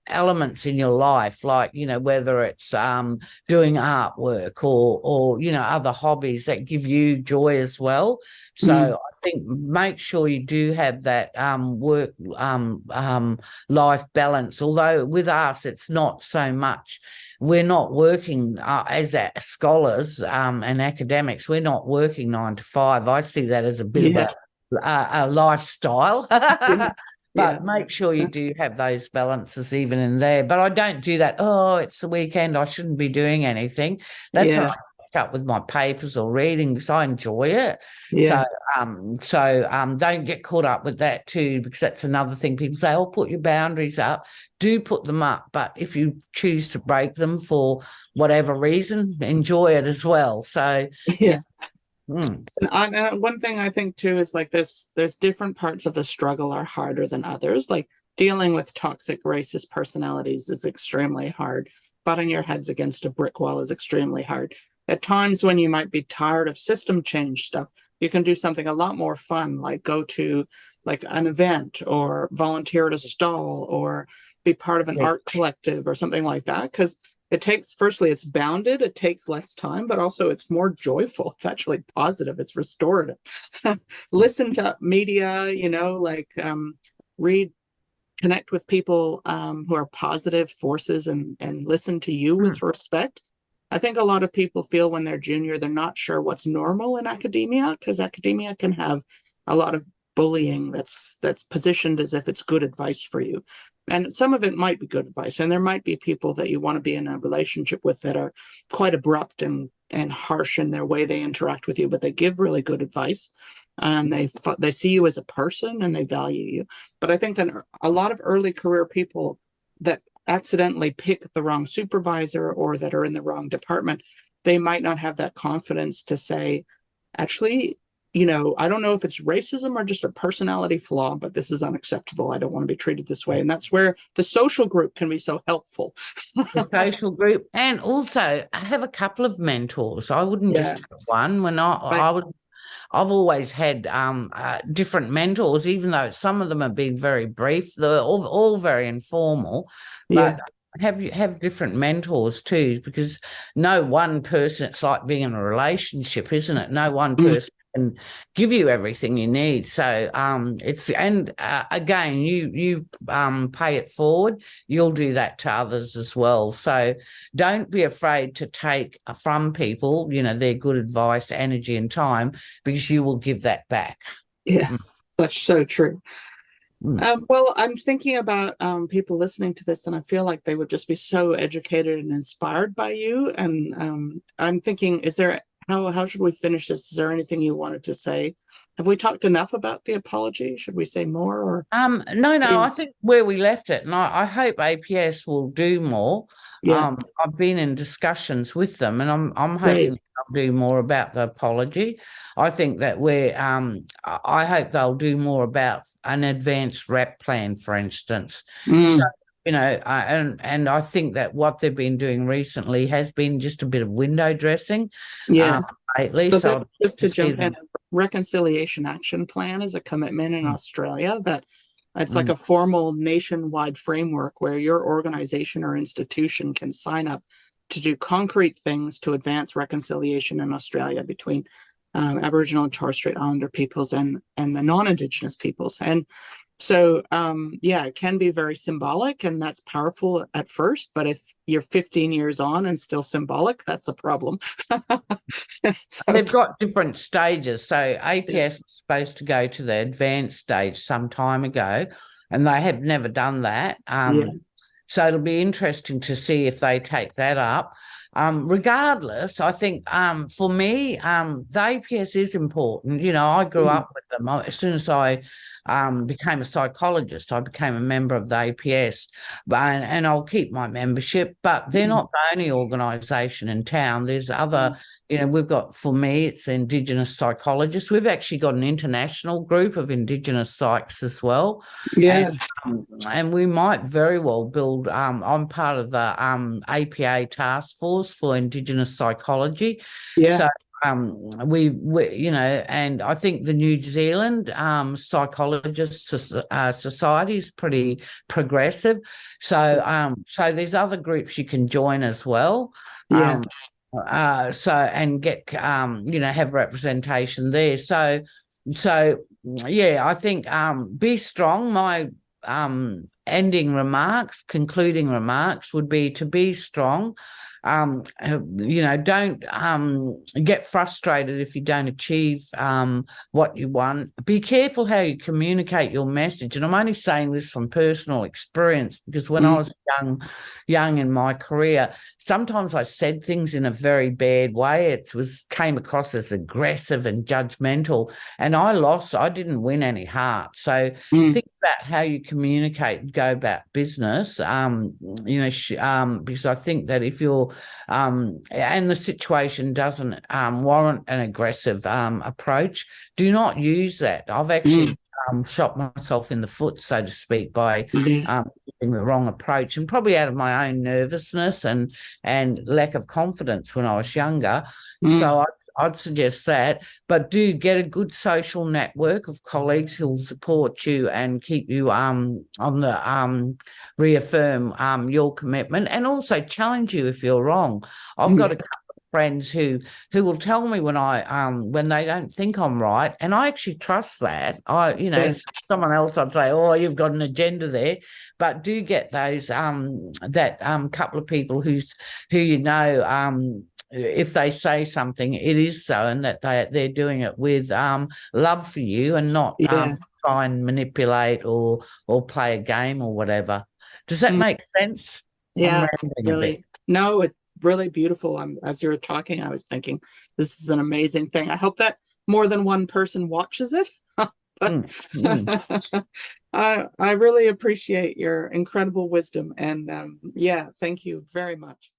elements in your life, like, whether it's doing artwork or other hobbies that give you joy as well. So I think make sure you do have that work life balance, although with us it's not so much. we're not working as scholars and academics. We're not working 9 to 5. I see that as a bit of a lifestyle. But make sure you do have those balances even in there. But I don't do that. Oh, it's the weekend, I shouldn't be doing anything. That's not up with my papers or reading, because I enjoy it. So don't get caught up with that too, because that's another thing. People say, oh, put your boundaries up. Do put them up, but if you choose to break them for whatever reason, enjoy it as well. So And one thing I think too is like there's different parts of the struggle are harder than others. Like dealing with toxic racist personalities is extremely hard. Butting your heads against a brick wall is extremely hard. At times when you might be tired of system change stuff, you can do something a lot more fun, like go to like an event or volunteer at a stall or be part of an art collective or something like that. Because it takes, firstly, it's bounded, it takes less time, but also it's more joyful. It's actually positive, it's restorative. Listen to media, read, connect with people who are positive forces and listen to you with respect. I think a lot of people feel when they're junior, they're not sure what's normal in academia, because academia can have a lot of bullying that's positioned as if it's good advice for you. And some of it might be good advice. And there might be people that you want to be in a relationship with that are quite abrupt and harsh in their way they interact with you, but they give really good advice. And they see you as a person and they value you. But I think that a lot of early career people that accidentally pick the wrong supervisor or that are in the wrong department, they might not have that confidence to say, actually, I don't know if it's racism or just a personality flaw, but this is unacceptable. I don't want to be treated this way. And that's where the social group can be so helpful. The social group. And also, I have a couple of mentors. I wouldn't just have one. When I've always had different mentors, even though some of them have been very brief. They're all very informal. But have different mentors too, because no one person, it's like being in a relationship, isn't it? No one person can give you everything you need. So again, you pay it forward, you'll do that to others as well. So don't be afraid to take from people, their good advice, energy and time, because you will give that back. That's so true. Well, I'm thinking about people listening to this, and I feel like they would just be so educated and inspired by you. And I'm thinking, how should we finish this? Is there anything you wanted to say? Have we talked enough about the apology? Should we say more? Or no, I think where we left it, and I hope APS will do more. I've been in discussions with them, and I'm hoping they'll do more about the apology. I think that I hope they'll do more about an advanced RAP plan, for instance. So, and I think that what they've been doing recently has been just a bit of window dressing. Lately. So just to jump in, Reconciliation Action Plan is a commitment in Australia that it's like a formal nationwide framework where your organization or institution can sign up to do concrete things to advance reconciliation in Australia between Aboriginal and Torres Strait Islander peoples and the non-Indigenous peoples. And so, it can be very symbolic, and that's powerful at first. But if you're 15 years on and still symbolic, that's a problem. So, they've got different stages. So APS was supposed to go to the advanced stage some time ago, and they have never done that. So it'll be interesting to see if they take that up. Regardless, I think for me, the APS is important. I grew up with them. As soon as I became a psychologist, I became a member of the APS, and I'll keep my membership. But they're not the only organisation in town. There's other, we've got, for me, it's Indigenous Psychologists. We've actually got an international group of Indigenous psychs as well. And we might very well build, I'm part of the APA task force for Indigenous psychology. So we and I think the New Zealand Psychologists Society is pretty progressive. So there's other groups you can join as well. And get have representation there. So I think be strong. My concluding remarks would be to be strong. Don't get frustrated if you don't achieve what you want. Be careful how you communicate your message. And I'm only saying this from personal experience, because when I was young in my career, sometimes I said things in a very bad way. It came across as aggressive and judgmental, and I didn't win any hearts. So think about how you communicate and go about business, because I think that if you're and the situation doesn't warrant an aggressive approach, do not use that. I've actually shot myself in the foot, so to speak, by using the wrong approach, and probably out of my own nervousness and lack of confidence when I was younger. So I'd suggest that, but do get a good social network of colleagues who will support you and keep you on the reaffirm your commitment, and also challenge you if you're wrong. I've got a couple of friends who will tell me when they don't think I'm right, and I actually trust that. If someone else, I'd say, oh, you've got an agenda there. But do get those couple of people who if they say something, it is so, and that they're doing it with love for you, and not try and manipulate or play a game or whatever. Does that make sense? Yeah, really. No, it's really beautiful. As you were talking, I was thinking, this is an amazing thing. I hope that more than one person watches it. But I really appreciate your incredible wisdom, and thank you very much.